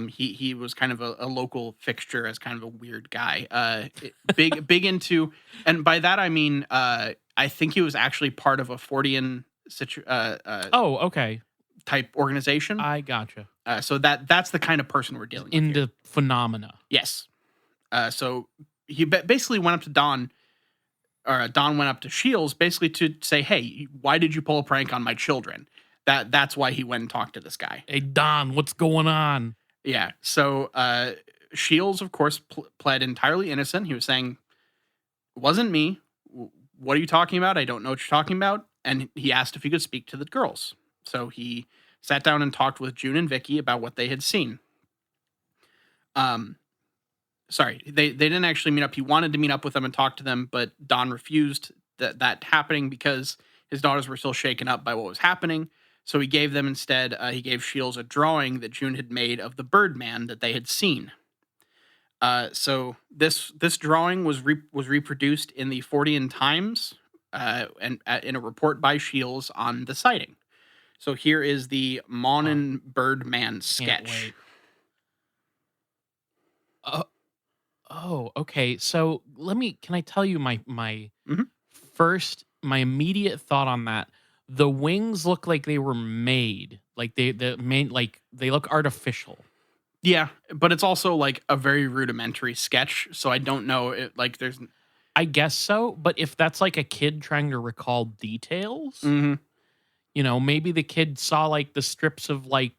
Speaker 2: He was kind of a local fixture as kind of a weird guy, big into, and by that I mean I think he was actually part of a Fortean type organization.
Speaker 1: I gotcha.
Speaker 2: So that's the kind of person we're dealing with
Speaker 1: into
Speaker 2: here.
Speaker 1: Phenomena.
Speaker 2: Yes. So he basically went up to Don, or Don went up to Shields basically to say, hey, why did you pull a prank on my children? That's why he went and talked to this guy.
Speaker 1: Hey, Don, what's going on?
Speaker 2: Yeah. So Shields, of course, pled entirely innocent. He was saying, it wasn't me. What are you talking about? I don't know what you're talking about. And he asked if he could speak to the girls. So he sat down and talked with June and Vicky about what they had seen. Sorry, they didn't actually meet up. He wanted to meet up with them and talk to them, but Don refused that happening because his daughters were still shaken up by what was happening. So he gave them instead, he gave Shields a drawing that June had made of the Birdman that they had seen. So this drawing was reproduced in the Fortean Times and in a report by Shields on the sighting. So here is the Monin Birdman sketch.
Speaker 1: Oh, okay. So can I tell you my immediate thought on that? The wings look like they were made, like they look artificial.
Speaker 2: Yeah, but it's also like a very rudimentary sketch, so I don't know. There's,
Speaker 1: I guess so, but if that's like a kid trying to recall details, maybe the kid saw like the strips of like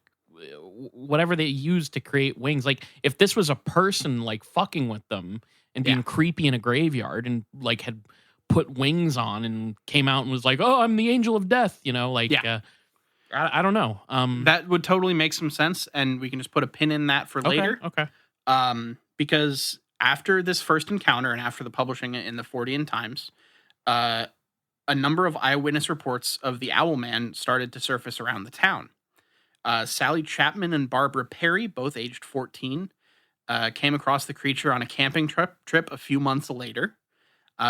Speaker 1: whatever they used to create wings. Like if this was a person like fucking with them and being creepy in a graveyard and like had put wings on and came out and was like, oh, I'm the angel of death, I don't know.
Speaker 2: That would totally make some sense, and we can just put a pin in that for later.
Speaker 1: Okay.
Speaker 2: Because after this first encounter and after the publishing it in the Fortean Times, a number of eyewitness reports of the Owlman started to surface around the town. Sally Chapman and Barbara Perry, both aged 14, came across the creature on a camping trip a few months later.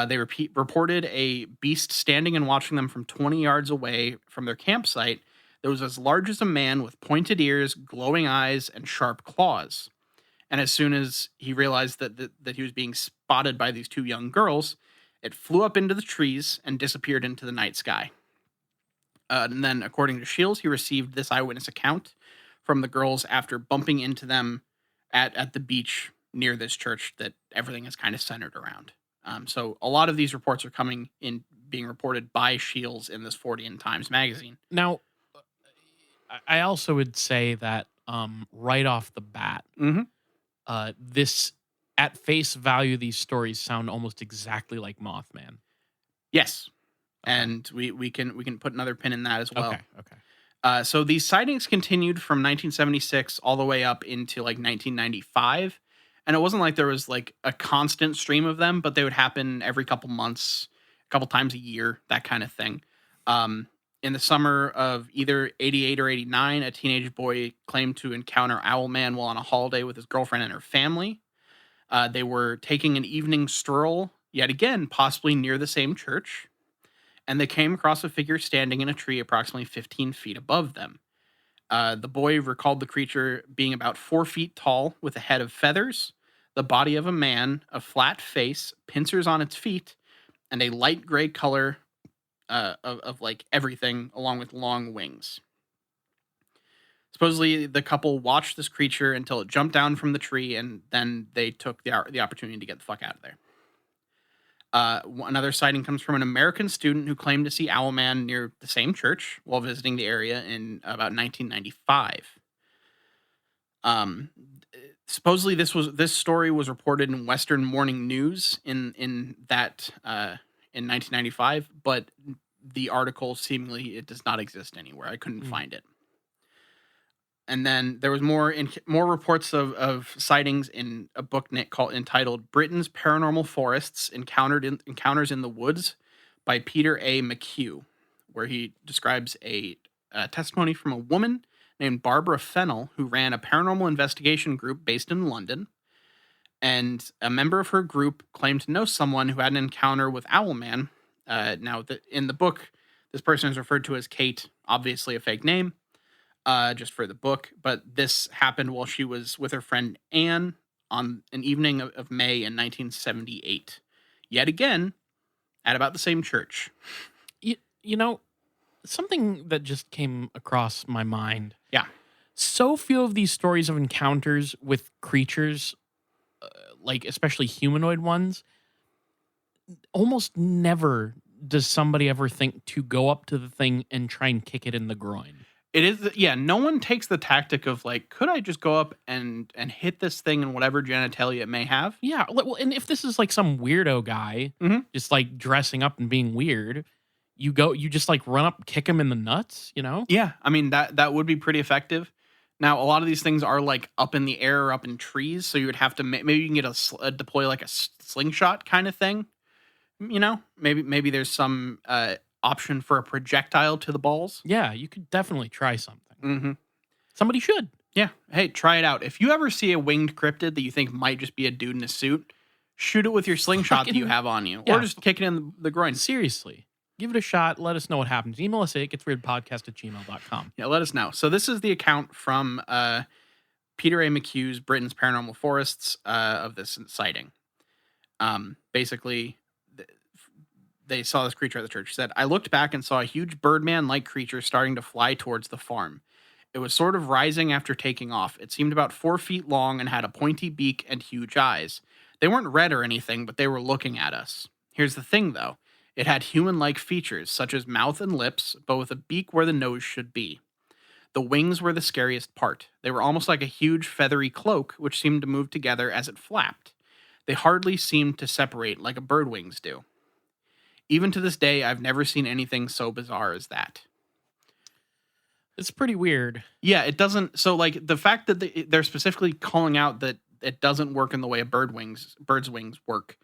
Speaker 2: They reported a beast standing and watching them from 20 yards away from their campsite that was as large as a man with pointed ears, glowing eyes, and sharp claws. And as soon as he realized that he was being spotted by these two young girls, it flew up into the trees and disappeared into the night sky. And then, according to Shields, he received this eyewitness account from the girls after bumping into them at the beach near this church that everything is kind of centered around. So a lot of these reports are being reported by Shields in this Fortean Times magazine.
Speaker 1: Now, I also would say that right off the bat, this at face value, these stories sound almost exactly like Mothman.
Speaker 2: Yes. and we can put another pin in that as well.
Speaker 1: Okay.
Speaker 2: So these sightings continued from 1976 all the way up into like 1995, and it wasn't like there was like a constant stream of them, but they would happen every couple months, a couple times a year, that kind of thing. In the summer of either 88 or 89, a teenage boy claimed to encounter Owlman while on a holiday with his girlfriend and her family. They were taking an evening stroll, yet again, possibly near the same church, and they came across a figure standing in a tree approximately 15 feet above them. The boy recalled the creature being about 4 feet tall with a head of feathers, the body of a man, a flat face, pincers on its feet, and a light gray color of like everything, along with long wings. Supposedly, the couple watched this creature until it jumped down from the tree, and then they took the opportunity to get the fuck out of there. Another sighting comes from an American student who claimed to see Owlman near the same church while visiting the area in about 1995. Supposedly, this story was reported in Western Morning News in 1995, but the article seemingly it does not exist anywhere. I couldn't find it. And then there was more reports of sightings in a book entitled "Britain's Paranormal Forests: Encounters in the Woods" by Peter A. McHugh, where he describes a testimony from a woman named Barbara Fennell who ran a paranormal investigation group based in London. And a member of her group claimed to know someone who had an encounter with Owlman. In the book, this person is referred to as Kate, obviously a fake name, just for the book. But this happened while she was with her friend Anne on an evening of May in 1978. Yet again, at about the same church.
Speaker 1: You know, something that just came across my mind.
Speaker 2: Yeah.
Speaker 1: So few of these stories of encounters with creatures, like especially humanoid ones, almost never does somebody ever think to go up to the thing and try and kick it in the groin.
Speaker 2: It is, yeah, no one takes the tactic of like, could I just go up and hit this thing in whatever genitalia it may have?
Speaker 1: Yeah, well, and if this is like some weirdo guy just like dressing up and being weird, you just like run up, kick him in the nuts, you know?
Speaker 2: Yeah, I mean, that would be pretty effective. Now, a lot of these things are like up in the air or up in trees, so you would have to maybe you can get deploy like a slingshot kind of thing. You know, maybe there's some option for a projectile to the balls.
Speaker 1: Yeah, you could definitely try something.
Speaker 2: Mm-hmm.
Speaker 1: Somebody should.
Speaker 2: Yeah. Hey, try it out. If you ever see a winged cryptid that you think might just be a dude in a suit, shoot it with your slingshot that you have on you, or just kick it in the groin.
Speaker 1: Seriously. Give it a shot. Let us know what happens. Email us at itgetsweirdpodcast@gmail.com.
Speaker 2: Yeah, let us know. So this is the account from Peter A. McHugh's Britain's Paranormal Forests of this sighting. Basically, they saw this creature at the church. He said, "I looked back and saw a huge Birdman-like creature starting to fly towards the farm. It was sort of rising after taking off. It seemed about 4 feet long and had a pointy beak and huge eyes. They weren't red or anything, but they were looking at us. Here's the thing, though. It had human-like features, such as mouth and lips, but with a beak where the nose should be. The wings were the scariest part. They were almost like a huge feathery cloak, which seemed to move together as it flapped. They hardly seemed to separate like a bird wings do. Even to this day, I've never seen anything so bizarre as that."
Speaker 1: It's pretty weird.
Speaker 2: Yeah, it doesn't. So, like, the fact that they're specifically calling out that it doesn't work in the way a bird's wings work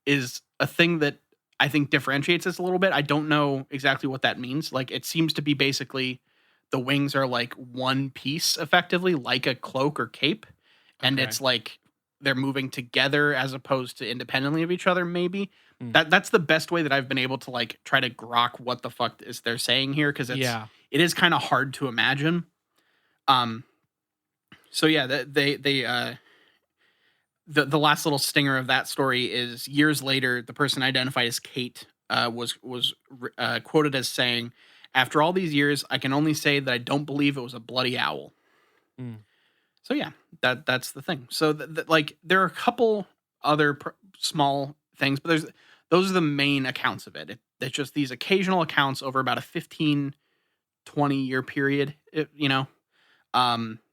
Speaker 2: is a thing that I think differentiates us a little bit. I don't know exactly what that means. Like, it seems to be basically the wings are like one piece, effectively, like a cloak or cape. And it's like they're moving together as opposed to independently of each other, maybe. That's the best way that I've been able to like try to grok what the fuck is they're saying here, because it is kind of hard to imagine. So yeah, the last little stinger of that story is years later, the person identified as Kate was quoted as saying, "After all these years, I can only say that I don't believe it was a bloody owl." So yeah, that's the thing. So like there are a couple other small things, but those are the main accounts of it. It's just these occasional accounts over about a 15, 20-year period,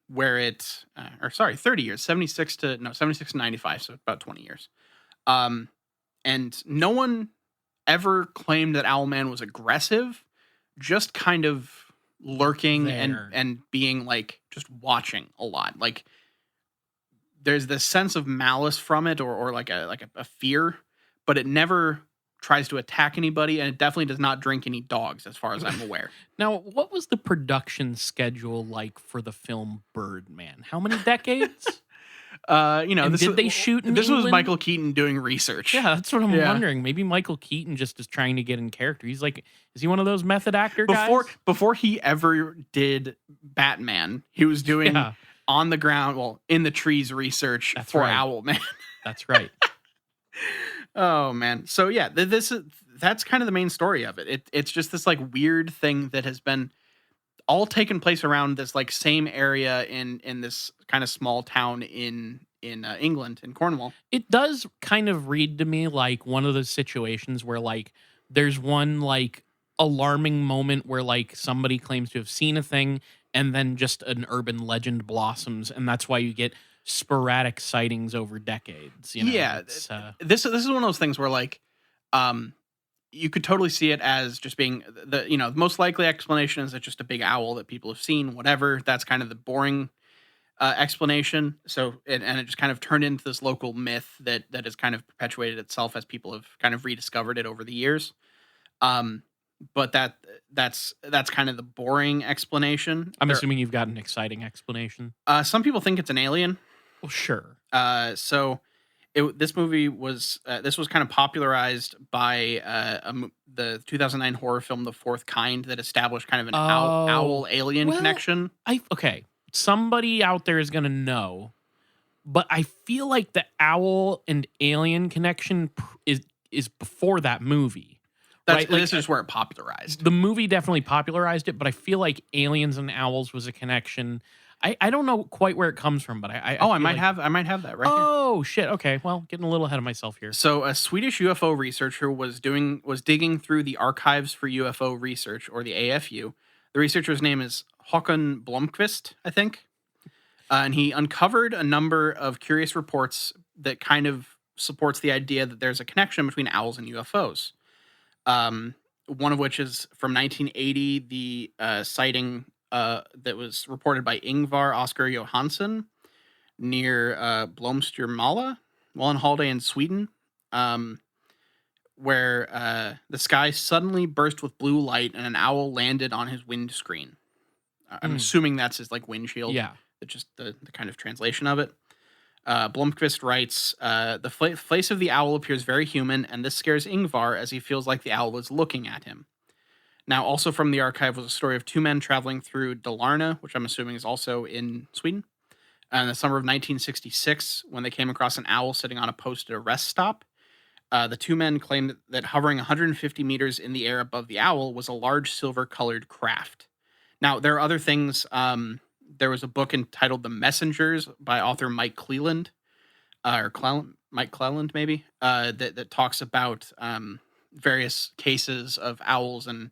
Speaker 2: where it, 30 years, 76 to 95, so about 20 years. And no one ever claimed that Owlman was aggressive, just kind of lurking and being like just watching a lot. Like there's this sense of malice from it or like a fear, but it never tries to attack anybody, and it definitely does not drink any dogs as far as I'm aware.
Speaker 1: Now, what was the production schedule like for the film Birdman? How many decades?
Speaker 2: Did
Speaker 1: they shoot in
Speaker 2: this
Speaker 1: England?
Speaker 2: was Michael Keaton doing research.
Speaker 1: Yeah, that's what I'm wondering. Maybe Michael Keaton just is trying to get in character. He's like, is he one of those method actor guys?
Speaker 2: Before he ever did Batman, he was doing on the ground, in the trees research for Owlman.
Speaker 1: That's right.
Speaker 2: Oh man. So yeah, that's kind of the main story of it. It's just this like weird thing that has been all taken place around this like same area in this kind of small town in England, in Cornwall.
Speaker 1: It does kind of read to me like one of those situations where like there's one like alarming moment where like somebody claims to have seen a thing and then just an urban legend blossoms, and that's why you get sporadic sightings over decades.
Speaker 2: Yeah, this is one of those things where like you could totally see it as just being the most likely explanation is it's just a big owl that people have seen, whatever. That's kind of the boring explanation. So and it just kind of turned into this local myth that has kind of perpetuated itself as people have kind of rediscovered it over the years. But that's kind of the boring explanation.
Speaker 1: I'm assuming you've got an exciting explanation.
Speaker 2: Some people think it's an alien.
Speaker 1: Well, sure.
Speaker 2: This movie was kind of popularized by the 2009 horror film The Fourth Kind that established kind of an owl alien connection.
Speaker 1: Somebody out there is going to know, but I feel like the owl and alien connection is before that movie. Right?
Speaker 2: This is where it popularized.
Speaker 1: The movie definitely popularized it, but I feel like aliens and owls was a connection. I don't know quite where it comes from, but I
Speaker 2: might have that right here.
Speaker 1: Oh shit! Okay, well, getting a little ahead of myself here.
Speaker 2: So a Swedish UFO researcher was digging through the archives for UFO research, or the AFU. The researcher's name is Håkan Blomqvist, I think, and he uncovered a number of curious reports that kind of supports the idea that there's a connection between owls and UFOs. One of which is from 1980, the sighting that was reported by Ingvar Oscar Johansson near Blomstermala while on holiday in Sweden, where the sky suddenly burst with blue light and an owl landed on his windscreen. I'm assuming that's his like windshield.
Speaker 1: Yeah,
Speaker 2: it's just the kind of translation of it. Blomqvist writes, the face of the owl appears very human, and this scares Ingvar as he feels like the owl is looking at him. Now, also from the archive was a story of two men traveling through Dalarna, which I'm assuming is also in Sweden, in the summer of 1966, when they came across an owl sitting on a post at a rest stop. The two men claimed that hovering 150 meters in the air above the owl was a large silver-colored craft. Now, there are other things. There was a book entitled The Messengers by author Mike Cleland, Mike Cleland, maybe, that talks about various cases of owls and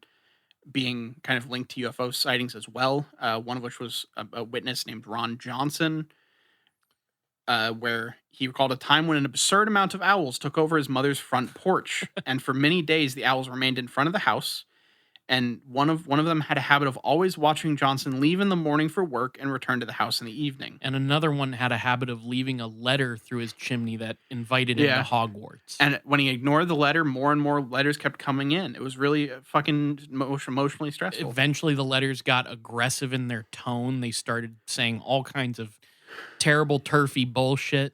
Speaker 2: being kind of linked to UFO sightings as well. One of which was a witness named Ron Johnson, where he recalled a time when an absurd amount of owls took over his mother's front porch, and for many days the owls remained in front of the house. And one of them had a habit of always watching Johnson leave in the morning for work and return to the house in the evening.
Speaker 1: And another one had a habit of leaving a letter through his chimney that invited him to Hogwarts.
Speaker 2: And when he ignored the letter, more and more letters kept coming in. It was really fucking emotionally stressful.
Speaker 1: Eventually, the letters got aggressive in their tone. They started saying all kinds of terrible, turfy bullshit.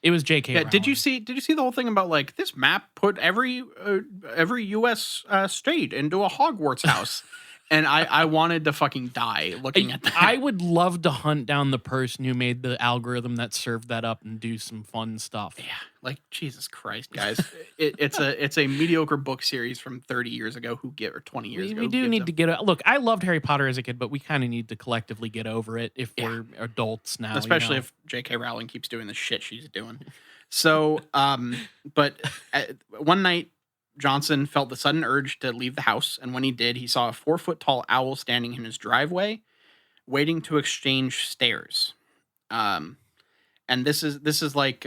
Speaker 1: It was J.K. Rowling.
Speaker 2: Did you see the whole thing about like this map put every U.S. State into a Hogwarts house? And I wanted to fucking die looking at that.
Speaker 1: I would love to hunt down the person who made the algorithm that served that up and do some fun stuff.
Speaker 2: Yeah, like Jesus Christ, guys! it's a mediocre book series from 30 years ago. Or 20 years ago?
Speaker 1: We do need to get look. I loved Harry Potter as a kid, but we kind of need to collectively get over it if we're adults now.
Speaker 2: Especially if J.K. Rowling keeps doing the shit she's doing. So, but one night, Johnson felt the sudden urge to leave the house, and when he did, he saw a 4-foot-tall owl standing in his driveway, waiting to exchange stares. And this is like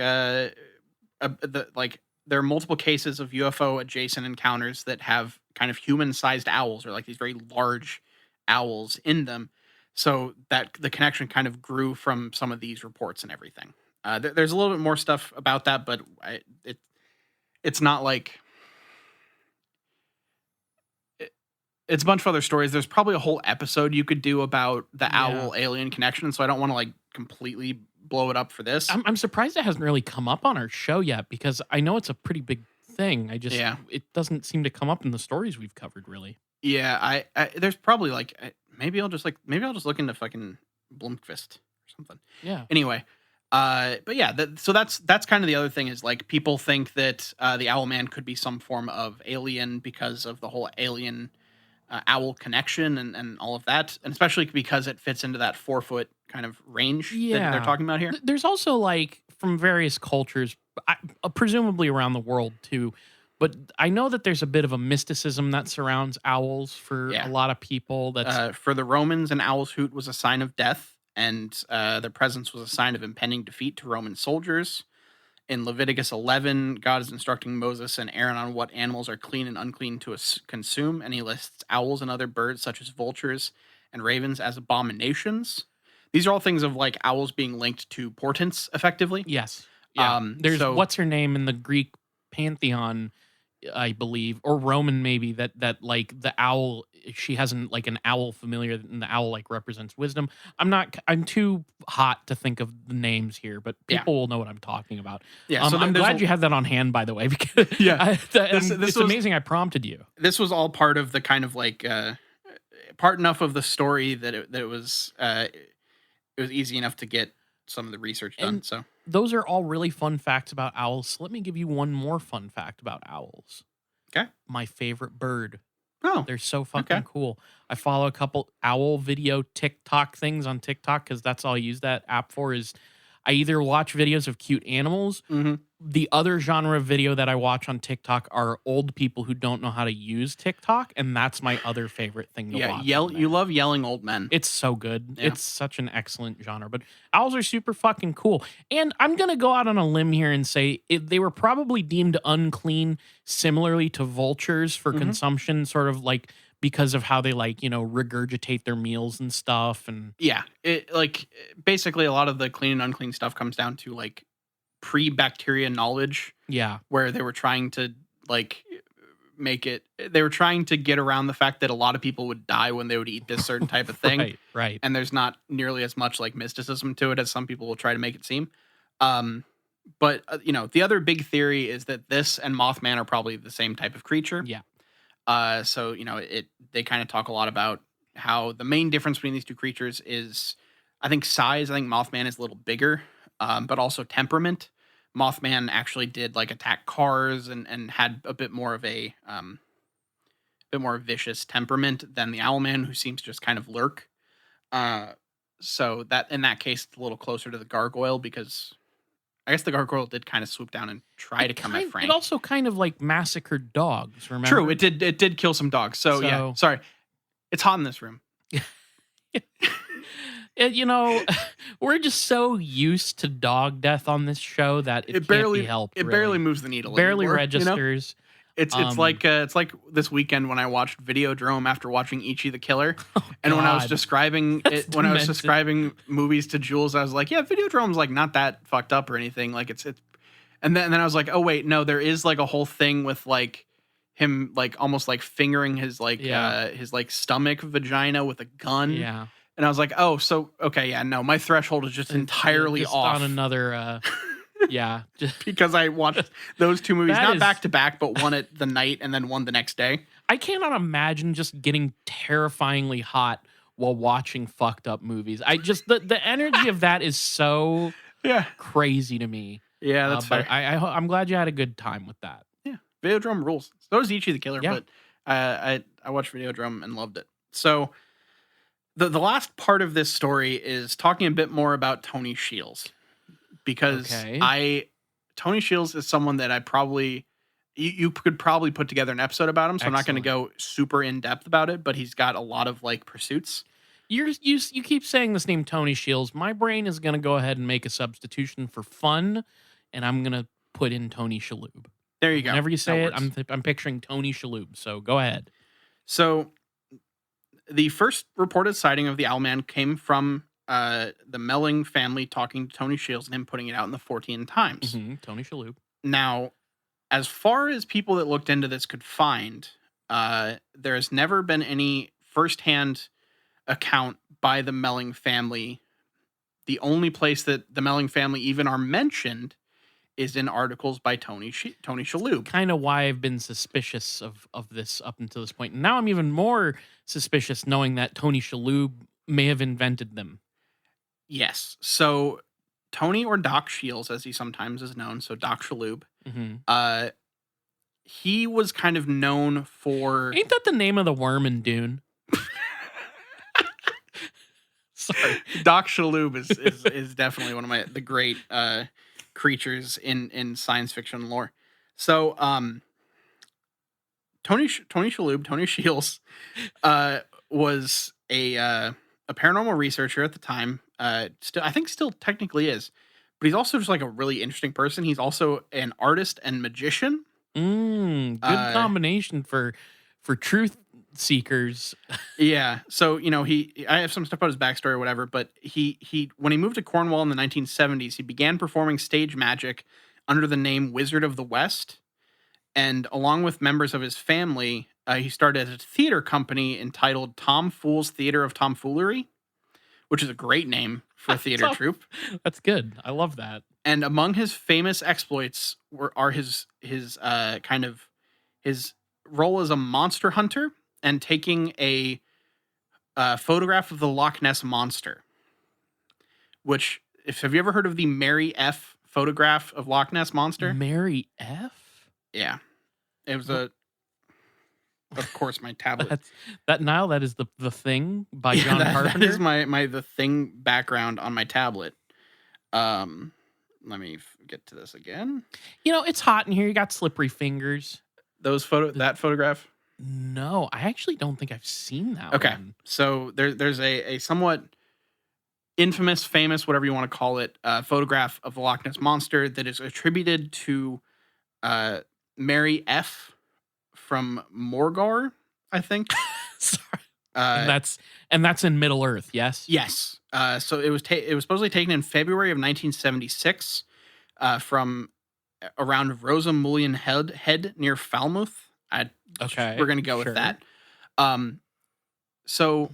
Speaker 2: there are multiple cases of UFO adjacent encounters that have kind of human-sized owls, or like these very large owls in them. So that the connection kind of grew from some of these reports and everything. There's a little bit more stuff about that, but it's not like it's a bunch of other stories. There's probably a whole episode you could do about the owl alien connection, so I don't want to like completely blow it up for this.
Speaker 1: I'm surprised it hasn't really come up on our show yet, because I know it's a pretty big thing. It doesn't seem to come up in the stories we've covered, really.
Speaker 2: Yeah, I there's probably like maybe I'll just look into fucking Blomqvist or something.
Speaker 1: Yeah.
Speaker 2: Anyway, but yeah, so that's kind of the other thing is like people think that the Owl Man could be some form of alien because of the whole alien owl connection and all of that, and especially because it fits into that 4-foot kind of range that they're talking about here.
Speaker 1: There's also like from various cultures, presumably around the world too, but I know that there's a bit of a mysticism that surrounds owls for a lot of people. That's
Speaker 2: for the Romans, an owl's hoot was a sign of death, and their presence was a sign of impending defeat to Roman soldiers. In Leviticus 11, God is instructing Moses and Aaron on what animals are clean and unclean to consume, and he lists owls and other birds such as vultures and ravens as abominations. These are all things of like owls being linked to portents, effectively.
Speaker 1: Yes. Yeah. There's what's her name in the Greek pantheon, I believe, or Roman maybe, that like the owl, she has an owl familiar, and the owl like represents wisdom. I'm too hot to think of the names here, but people will know what I'm talking about. Yeah, so I'm glad you had that on hand, by the way, because it's amazing I prompted you.
Speaker 2: This was all part of the kind of like part enough of the story that it was easy enough to get some of the research done. So
Speaker 1: those are all really fun facts about owls. So let me give you one more fun fact about owls.
Speaker 2: Okay.
Speaker 1: My favorite bird.
Speaker 2: Oh.
Speaker 1: They're so fucking cool. I follow a couple owl video TikTok things on TikTok because that's all I use that app for. Is I either watch videos of cute animals.
Speaker 2: Mm-hmm.
Speaker 1: The other genre of video that I watch on TikTok are old people who don't know how to use TikTok, and that's my other favorite thing to watch.
Speaker 2: You love yelling old men.
Speaker 1: It's so good. Yeah. It's such an excellent genre. But owls are super fucking cool. And I'm going to go out on a limb here and say they were probably deemed unclean similarly to vultures for consumption, sort of like because of how they regurgitate their meals and stuff. And
Speaker 2: yeah, it like basically a lot of the clean and unclean stuff comes down to like pre-bacteria knowledge.
Speaker 1: Yeah.
Speaker 2: Where they were trying to like they were trying to get around the fact that a lot of people would die when they would eat this certain type of thing.
Speaker 1: Right.
Speaker 2: And there's not nearly as much like mysticism to it as some people will try to make it seem. But the other big theory is that this and Mothman are probably the same type of creature.
Speaker 1: Yeah.
Speaker 2: So they kind of talk a lot about how the main difference between these two creatures is, I think, size. I think Mothman is a little bigger, but also temperament. Mothman actually did like attack cars and had a bit more of a bit more vicious temperament than the Owlman, who seems to just kind of lurk. So that in that case, it's a little closer to the Gargoyle, because I guess the Gargoyle did kind of swoop down and try to come at Frank.
Speaker 1: It also kind of like massacred dogs, remember?
Speaker 2: True, it did kill some dogs. So yeah, sorry. It's hot in this room.
Speaker 1: We're just so used to dog death on this show that it
Speaker 2: barely
Speaker 1: can't be helped.
Speaker 2: It barely moves the needle.
Speaker 1: Barely
Speaker 2: anymore,
Speaker 1: registers.
Speaker 2: It's like this weekend when I watched Videodrome after watching Ichi the Killer, and when I was describing describing movies to Jules, I was like, yeah, Videodrome's like not that fucked up or anything. Like it's, and then I was like, oh wait, no, there is like a whole thing with like him like almost like fingering his like stomach vagina with a gun.
Speaker 1: Yeah.
Speaker 2: And I was like, oh, so okay, yeah, no, my threshold is just entirely off.
Speaker 1: On another. Yeah,
Speaker 2: because I watched those two movies not back to back, but one at the night and then one the next day.
Speaker 1: I cannot imagine just getting terrifyingly hot while watching fucked up movies. I just the energy of that is so crazy to me.
Speaker 2: Yeah, that's fair.
Speaker 1: But I'm glad you had a good time with that.
Speaker 2: Yeah, Videodrome rules. So does Ichi the Killer, but I watched Videodrome and loved it. So the last part of this story is talking a bit more about Tony Shields. Because Tony Shields is someone that I probably, you could probably put together an episode about him. So I'm not going to go super in depth about it, but he's got a lot of like pursuits.
Speaker 1: You keep saying this name, Tony Shields. My brain is going to go ahead and make a substitution for fun, and I'm going to put in Tony Shalhoub.
Speaker 2: There you go.
Speaker 1: Whenever you say it,
Speaker 2: works.
Speaker 1: I'm picturing Tony Shalhoub. So go ahead.
Speaker 2: So the first reported sighting of the Owlman came from the Melling family talking to Tony Shields and him putting it out in the 14 Times.
Speaker 1: Tony Shalhoub.
Speaker 2: Now, as far as people that looked into this could find, there has never been any firsthand account by the Melling family. The only place that the Melling family even are mentioned is in articles by Tony Shalhoub.
Speaker 1: Kind of why I've been suspicious of this up until this point. And now I'm even more suspicious knowing that Tony Shalhoub may have invented them.
Speaker 2: Yes. So Tony, or Doc Shields, as he sometimes is known, so Doc Shalhoub, he was kind of known for...
Speaker 1: Ain't that the name of the worm in Dune? Sorry.
Speaker 2: Doc Shalhoub is definitely one of the great creatures in science fiction lore. So Tony Shalhoub, Tony Shields, was a paranormal researcher at the time. I think still technically is, but he's also just like a really interesting person. He's also an artist and magician.
Speaker 1: Good combination for truth seekers.
Speaker 2: Yeah. So, I have some stuff about his backstory or whatever, but he when he moved to Cornwall in the 1970s, he began performing stage magic under the name Wizard of the West. And along with members of his family, he started a theater company entitled Tom Fool's Theater of Tomfoolery, which is a great name for a theater troupe.
Speaker 1: That's good. I love that.
Speaker 2: And among his famous exploits are his role as a monster hunter and taking a photograph of the Loch Ness Monster. Which, have you ever heard of the Mary F. photograph of Loch Ness Monster?
Speaker 1: Mary F?
Speaker 2: Yeah. It was of course, my tablet.
Speaker 1: That Nile, that is the Thing by John Carpenter.
Speaker 2: That is my The Thing background on my tablet. Let me get to this again.
Speaker 1: It's hot in here. You got slippery fingers.
Speaker 2: That photograph?
Speaker 1: No, I actually don't think I've seen that
Speaker 2: one.
Speaker 1: Okay.
Speaker 2: So there's a somewhat infamous, famous, whatever you want to call it, photograph of the Loch Ness Monster that is attributed to Mary F. from Morgar, I think.
Speaker 1: Sorry. And that's in Middle Earth, yes?
Speaker 2: Yes. So it was supposedly taken in February of 1976 from around Rosamullion Head near Falmouth. We're going to go with that. So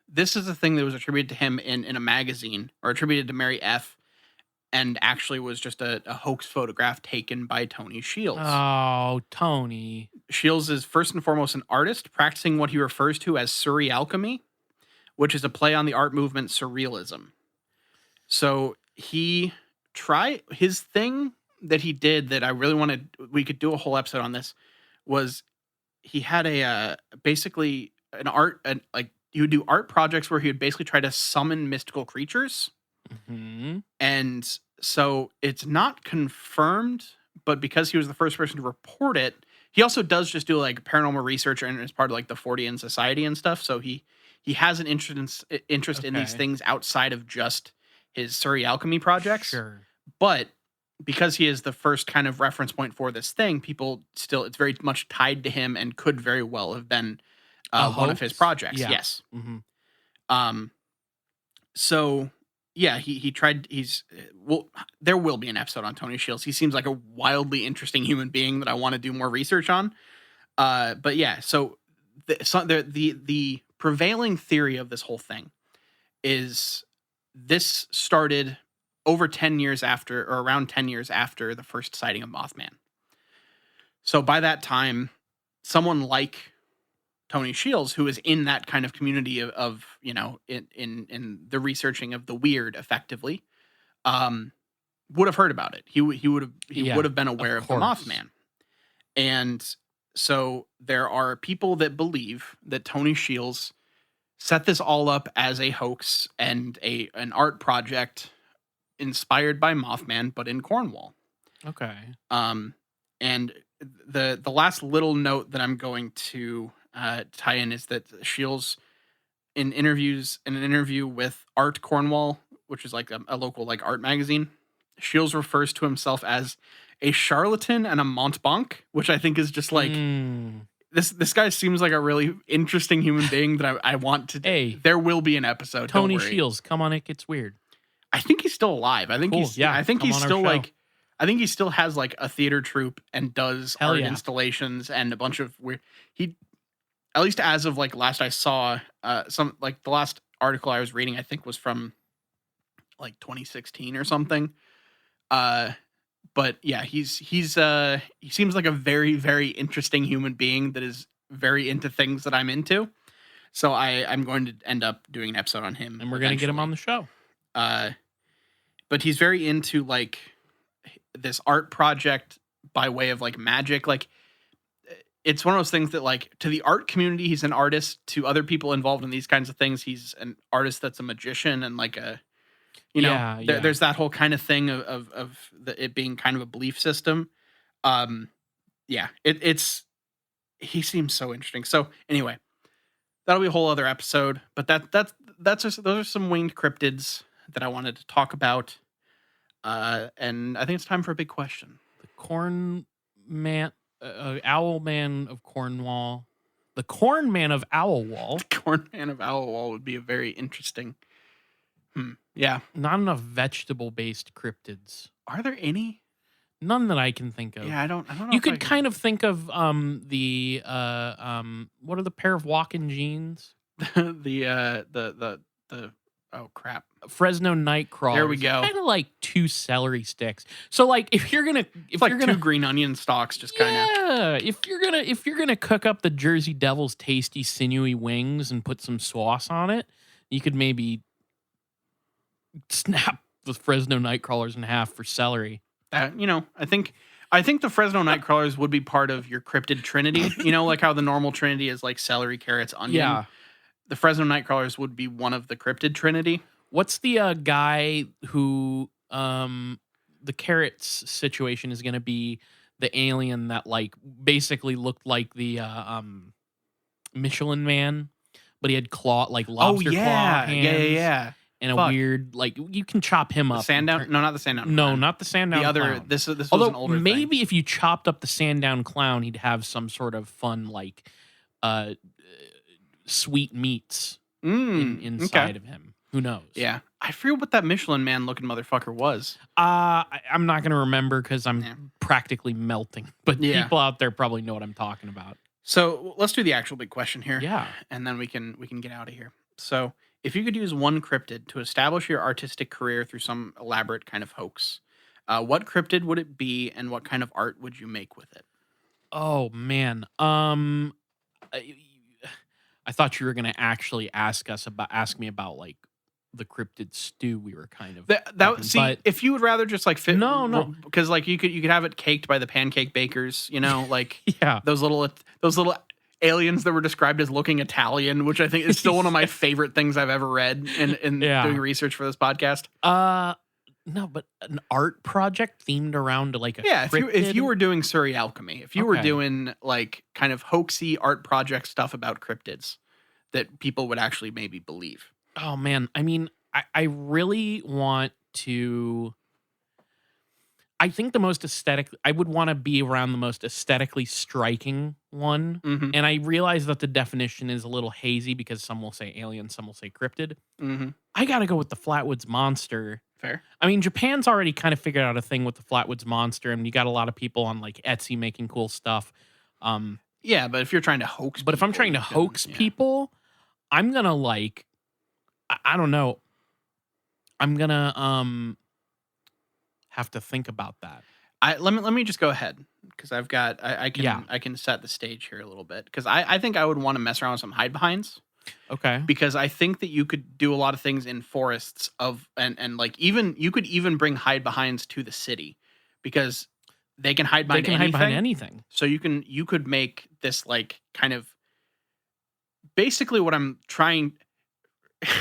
Speaker 2: this is a thing that was attributed to him in a magazine, or attributed to Mary F., and actually was just a hoax photograph taken by Tony Shields.
Speaker 1: Oh, Tony.
Speaker 2: Shields is first and foremost an artist, practicing what he refers to as surrealchemy, which is a play on the art movement surrealism. So his thing that he did that I really wanted, we could do a whole episode on this, was he had basically he would do art projects where he would basically try to summon mystical creatures.
Speaker 1: Mm-hmm.
Speaker 2: And so it's not confirmed, but because he was the first person to report it, he also does just do like paranormal research and is part of like the Fortean Society and stuff. So he has an interest in these things outside of just his surrealchemy projects.
Speaker 1: Sure.
Speaker 2: But because he is the first kind of reference point for this thing, it's very much tied to him and could very well have been one of his projects.
Speaker 1: Yeah.
Speaker 2: Yes.
Speaker 1: Mm-hmm.
Speaker 2: So yeah, he tried. There will be an episode on Tony Shields. He seems like a wildly interesting human being that I want to do more research on. But yeah, so the prevailing theory of this whole thing is this started over 10 years after, or around 10 years after the first sighting of Mothman. So by that time, someone like Tony Shields, who is in that kind of community of in the researching of the weird, effectively, would have heard about it. He would have been aware of the Mothman, and so there are people that believe that Tony Shields set this all up as a hoax and an art project inspired by Mothman, but in Cornwall.
Speaker 1: Okay.
Speaker 2: And the last little note that I'm going to tie in is that Shields, in an interview with Art Cornwall, which is like a local like art magazine, Shields refers to himself as a charlatan, and a mountebank, which I think is just like this guy seems like a really interesting human being that I want to.
Speaker 1: Hey,
Speaker 2: there will be an episode.
Speaker 1: Tony Shields, come on, it gets weird.
Speaker 2: I think he's still alive. I think
Speaker 1: cool.
Speaker 2: I think he's still like. I think he still has like a theater troupe and does art installations and a bunch of weird. He, at least as of like last I saw, some like the last article I was reading, I think was from like 2016 or something. But yeah, he seems like a very, very interesting human being that is very into things that I'm into. So I'm going to end up doing an episode on him,
Speaker 1: and we're going to get him on the show.
Speaker 2: But he's very into like this art project by way of like magic. Like it's one of those things that like to the art community, he's an artist. To other people involved in these kinds of things, he's an artist that's a magician and like a, there's that whole kind of thing of it being kind of a belief system. He seems so interesting. So anyway, that'll be a whole other episode, but those are some winged cryptids that I wanted to talk about. And I think it's time for a big question.
Speaker 1: The Owlman of Cornwall. The Cornman of Owlwall.
Speaker 2: The Cornman of Owlwall would be a very interesting. Yeah.
Speaker 1: Not enough vegetable-based cryptids.
Speaker 2: Are there any?
Speaker 1: None that I can think of.
Speaker 2: Yeah, I don't know.
Speaker 1: You could kind of think of what are the pair of walking jeans? Oh crap.
Speaker 2: Fresno Nightcrawlers.
Speaker 1: There we go. Kind of like two celery sticks. So like if you're gonna
Speaker 2: two green onion stalks, just kind of.
Speaker 1: Yeah. If you're gonna cook up the Jersey Devil's tasty sinewy wings and put some sauce on it, you could maybe snap the Fresno Nightcrawlers in half for celery.
Speaker 2: I think the Fresno Nightcrawlers would be part of your cryptid trinity. Like how the normal trinity is like celery, carrots, onion.
Speaker 1: Yeah.
Speaker 2: The Fresno Nightcrawlers would be one of the cryptid trinity.
Speaker 1: What's the guy who the carrots situation is going to be the alien that like basically looked like the Michelin Man, but he had lobster claw hands.
Speaker 2: Yeah.
Speaker 1: And a weird you can chop him up.
Speaker 2: Sandown? No, not the Sandown.
Speaker 1: No, not the Sandown.
Speaker 2: The other.
Speaker 1: Clown.
Speaker 2: This was
Speaker 1: Although
Speaker 2: an older.
Speaker 1: Maybe
Speaker 2: thing.
Speaker 1: If you chopped up the Sandown clown, he'd have some sort of fun sweet meats inside of him. Who knows?
Speaker 2: Yeah. I forget what that Michelin Man looking motherfucker was.
Speaker 1: I'm not going to remember because I'm practically melting. But people out there probably know what I'm talking about.
Speaker 2: So let's do the actual big question here.
Speaker 1: Yeah.
Speaker 2: And then we can get out of here. So if you could use one cryptid to establish your artistic career through some elaborate kind of hoax, what cryptid would it be and what kind of art would you make with it?
Speaker 1: Oh, man. I thought you were going to actually ask me about like the cryptid stew we were kind of
Speaker 2: if you would rather just like fit no because like you could have it caked by the pancake bakers, like those little aliens that were described as looking Italian, which I think is still one of my favorite things I've ever read in doing research for this podcast.
Speaker 1: No, but an art project themed around like a cryptid?
Speaker 2: If you were doing Surrey Alchemy, if you were doing like kind of hoaxy art project stuff about cryptids that people would actually maybe believe.
Speaker 1: Oh man, I mean, I really want to. I think the most aesthetic, I would want to be around the most aesthetically striking one.
Speaker 2: Mm-hmm.
Speaker 1: And I realize that the definition is a little hazy because some will say alien, some will say cryptid.
Speaker 2: Mm-hmm.
Speaker 1: I got to go with the Flatwoods Monster.
Speaker 2: Fair.
Speaker 1: I mean, Japan's already kind of figured out a thing with the Flatwoods Monster, and you got a lot of people on like Etsy making cool stuff.
Speaker 2: Yeah, but if you're trying to hoax
Speaker 1: But if I'm trying to hoax people, I'm going to like, I don't know. I'm going to have to think about that.
Speaker 2: Let me just go ahead because I've got I can set the stage here a little bit because I think I would want to mess around with some hide behinds.
Speaker 1: Okay.
Speaker 2: Because I think that you could do a lot of things in forests and like even you could even bring hide behinds to the city because they can hide behind
Speaker 1: anything.
Speaker 2: So you could make this like kind of basically what I'm trying. It's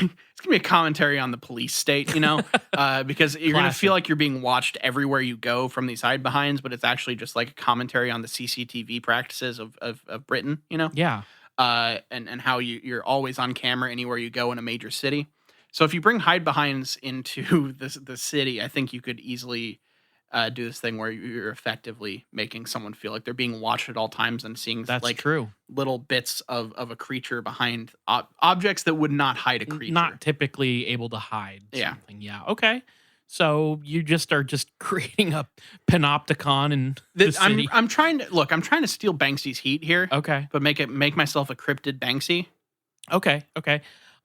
Speaker 2: gonna be a commentary on the police state, because you're gonna feel like you're being watched everywhere you go from these hide behinds, but it's actually just like a commentary on the CCTV practices of Britain,
Speaker 1: Yeah.
Speaker 2: And how you're always on camera anywhere you go in a major city. So if you bring hide behinds into the city, I think you could easily do this thing where you're effectively making someone feel like they're being watched at all times and seeing
Speaker 1: That's true.
Speaker 2: little bits of a creature behind objects that would not hide a creature.
Speaker 1: Not typically able to hide
Speaker 2: Yeah.
Speaker 1: something. Yeah. Okay. So you are just creating a panopticon and
Speaker 2: I'm trying to steal Banksy's heat here.
Speaker 1: Okay.
Speaker 2: But make myself a cryptid Banksy.
Speaker 1: Okay.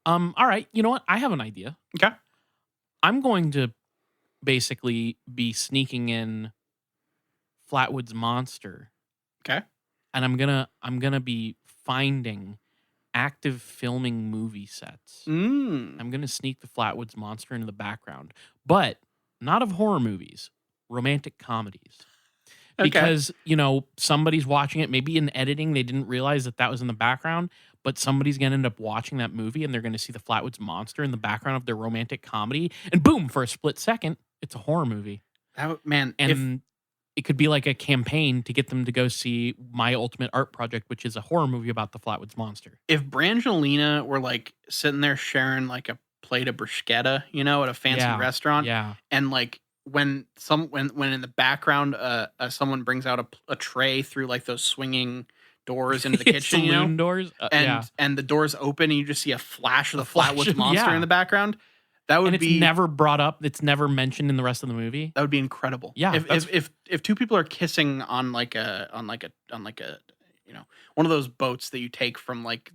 Speaker 1: All right. You know what? I have an idea.
Speaker 2: Okay.
Speaker 1: I'm going to basically be sneaking in Flatwood's monster.
Speaker 2: Okay.
Speaker 1: And I'm gonna be finding active filming movie sets. I'm gonna sneak the Flatwoods monster into the background, but not of horror movies, romantic comedies.
Speaker 2: Okay.
Speaker 1: Because, somebody's watching it, maybe in editing, they didn't realize that was in the background, but somebody's going to end up watching that movie and they're going to see the Flatwoods monster in the background of their romantic comedy. And boom, for a split second, it's a horror movie. It could be like a campaign to get them to go see my ultimate art project, which is a horror movie about the Flatwoods monster.
Speaker 2: If Brangelina were like sitting there sharing like a plate of bruschetta, at a fancy restaurant, and like when in the background, someone brings out a tray through like those swinging doors into the kitchen,
Speaker 1: saloon doors,
Speaker 2: and the doors open, and you just see a flash of the Flatwoods monster in the background. That would
Speaker 1: be never brought up. It's never mentioned in the rest of the movie.
Speaker 2: That would be incredible.
Speaker 1: Yeah.
Speaker 2: If two people are kissing on like a one of those boats that you take from like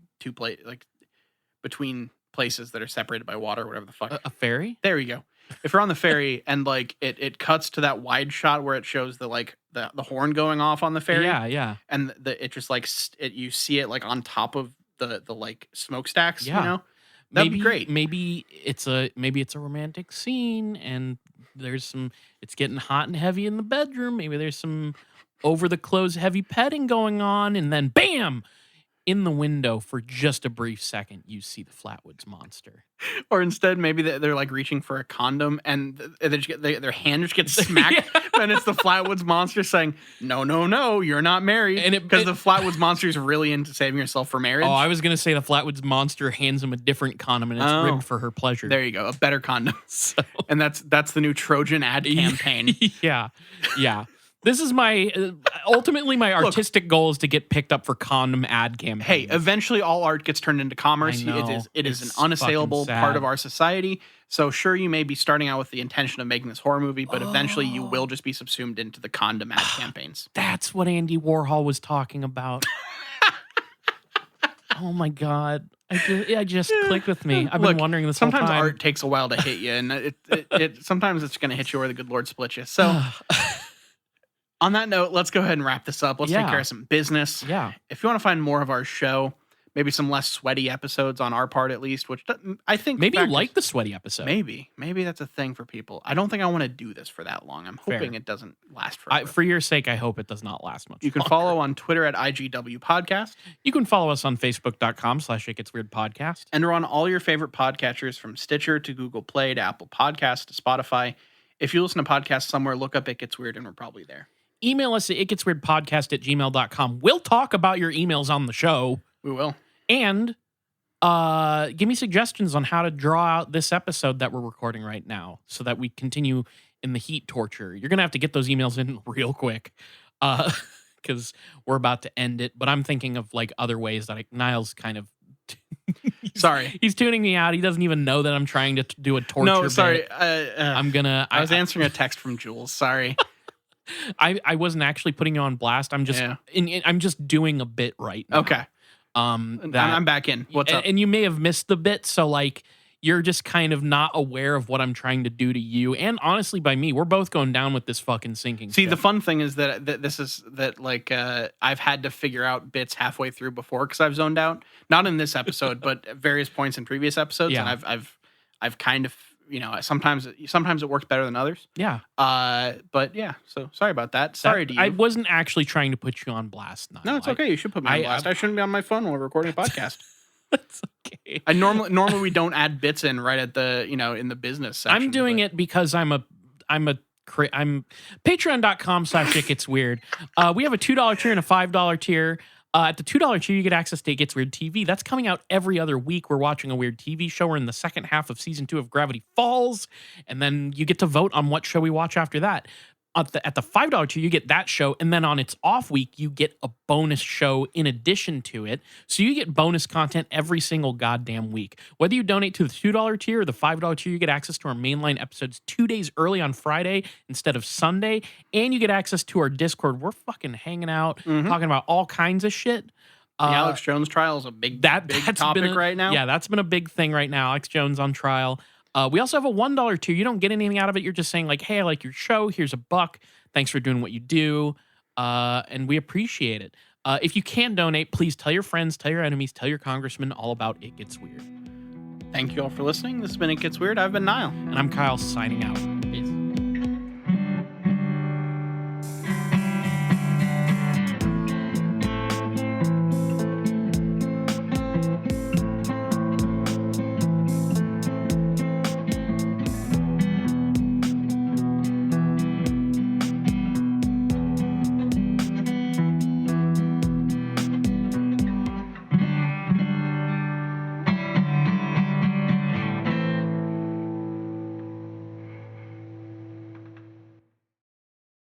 Speaker 2: between places that are separated by water, or whatever the fuck.
Speaker 1: A ferry?
Speaker 2: There you go. If you're on the ferry and like it cuts to that wide shot where it shows the horn going off on the ferry.
Speaker 1: Yeah.
Speaker 2: And it just like you see it like on top of the like smokestacks, That'd be great.
Speaker 1: Maybe it's a romantic scene and it's getting hot and heavy in the bedroom. Maybe there's some over the clothes heavy petting going on, and then bam! In the window for just a brief second, you see the Flatwoods monster.
Speaker 2: Or instead, maybe they're like reaching for a condom and their hand just gets smacked, and it's the Flatwoods monster saying, "No, you're not married." Because the Flatwoods monster is really into saving herself for marriage.
Speaker 1: Oh, I was gonna say the Flatwoods monster hands him a different condom and it's ribbed for her pleasure.
Speaker 2: There you go, a better condom. And that's the new Trojan ad campaign.
Speaker 1: Yeah. This is ultimately my artistic goal is to get picked up for condom ad campaigns.
Speaker 2: Hey, eventually all art gets turned into commerce. It is an unassailable part of our society. So sure, you may be starting out with the intention of making this horror movie, but eventually you will just be subsumed into the condom ad campaigns.
Speaker 1: That's what Andy Warhol was talking about. Oh my God. It just clicked with me. I've been wondering this whole time.
Speaker 2: Sometimes art takes a while to hit you, and sometimes it's going to hit you where the good Lord split you. So... On that note, let's go ahead and wrap this up. Let's take care of some business.
Speaker 1: Yeah.
Speaker 2: If you want to find more of our show, maybe some less sweaty episodes on our part at least, which I think...
Speaker 1: Maybe you like the sweaty episode.
Speaker 2: Maybe that's a thing for people. I don't think I want to do this for that long. I'm hoping it doesn't last forever.
Speaker 1: For your sake, I hope it does not last much
Speaker 2: You can follow on Twitter at IGW Podcast.
Speaker 1: You can follow us on Facebook.com/ItGetsWeirdPodcast.
Speaker 2: And we're on all your favorite podcatchers, from Stitcher to Google Play to Apple Podcasts to Spotify. If you listen to podcasts somewhere, look up It Gets Weird and we're probably there.
Speaker 1: Email us at itgetsweirdpodcast@gmail.com. We'll talk about your emails on the show.
Speaker 2: We will.
Speaker 1: And give me suggestions on how to draw out this episode that we're recording right now so that we continue in the heat torture. You're going to have to get those emails in real quick because we're about to end it. But I'm thinking of like other ways that Nile's kind of...
Speaker 2: Sorry.
Speaker 1: He's tuning me out. He doesn't even know that I'm trying to do a torture
Speaker 2: No, sorry.
Speaker 1: bit. I
Speaker 2: was answering a text from Jules. Sorry.
Speaker 1: I wasn't actually putting you on blast. I'm just I'm just doing a bit right now.
Speaker 2: Okay. I'm back in. What's up?
Speaker 1: And you may have missed the bit, so like you're just kind of not aware of what I'm trying to do to you. And honestly, by me, we're both going down with this fucking sinking
Speaker 2: ship.
Speaker 1: The
Speaker 2: fun thing is that I've had to figure out bits halfway through before because I've zoned out. Not in this episode, but at various points in previous episodes.
Speaker 1: Yeah.
Speaker 2: And I've kind of, sometimes it works better than others.
Speaker 1: Yeah.
Speaker 2: But yeah, so sorry about that. Sorry to you.
Speaker 1: I wasn't actually trying to put you on blast.
Speaker 2: No, it's okay. You should put me on blast. I shouldn't be on my phone while we're recording a podcast.
Speaker 1: That's okay.
Speaker 2: I normally we don't add bits in right at the, in the business section.
Speaker 1: I'm doing it because I'm patreon.com/itgetsweird. We have a $2 tier and a $5 tier. At the $2 tier, you get access to It Gets Weird TV. That's coming out every other week. We're watching a weird TV show. We're in the second half of season 2 of Gravity Falls. And then you get to vote on what show we watch after that. At the $5 tier, you get that show, and then on its off week, you get a bonus show in addition to it. So you get bonus content every single goddamn week. Whether you donate to the $2 tier or the $5 tier, you get access to our mainline episodes 2 days early on Friday instead of Sunday, and you get access to our Discord. We're fucking hanging out, talking about all kinds of shit.
Speaker 2: The Alex Jones trial is a big topic right now.
Speaker 1: Yeah, that's been a big thing right now. Alex Jones on trial. We also have a $1 tier. You don't get anything out of it. You're just saying like, hey, I like your show. Here's $1. Thanks for doing what you do. And we appreciate it. If you can donate, please tell your friends, tell your enemies, tell your congressman all about It Gets Weird.
Speaker 2: Thank you all for listening. This has been It Gets Weird. I've been Nile.
Speaker 1: And I'm Kyle, signing out.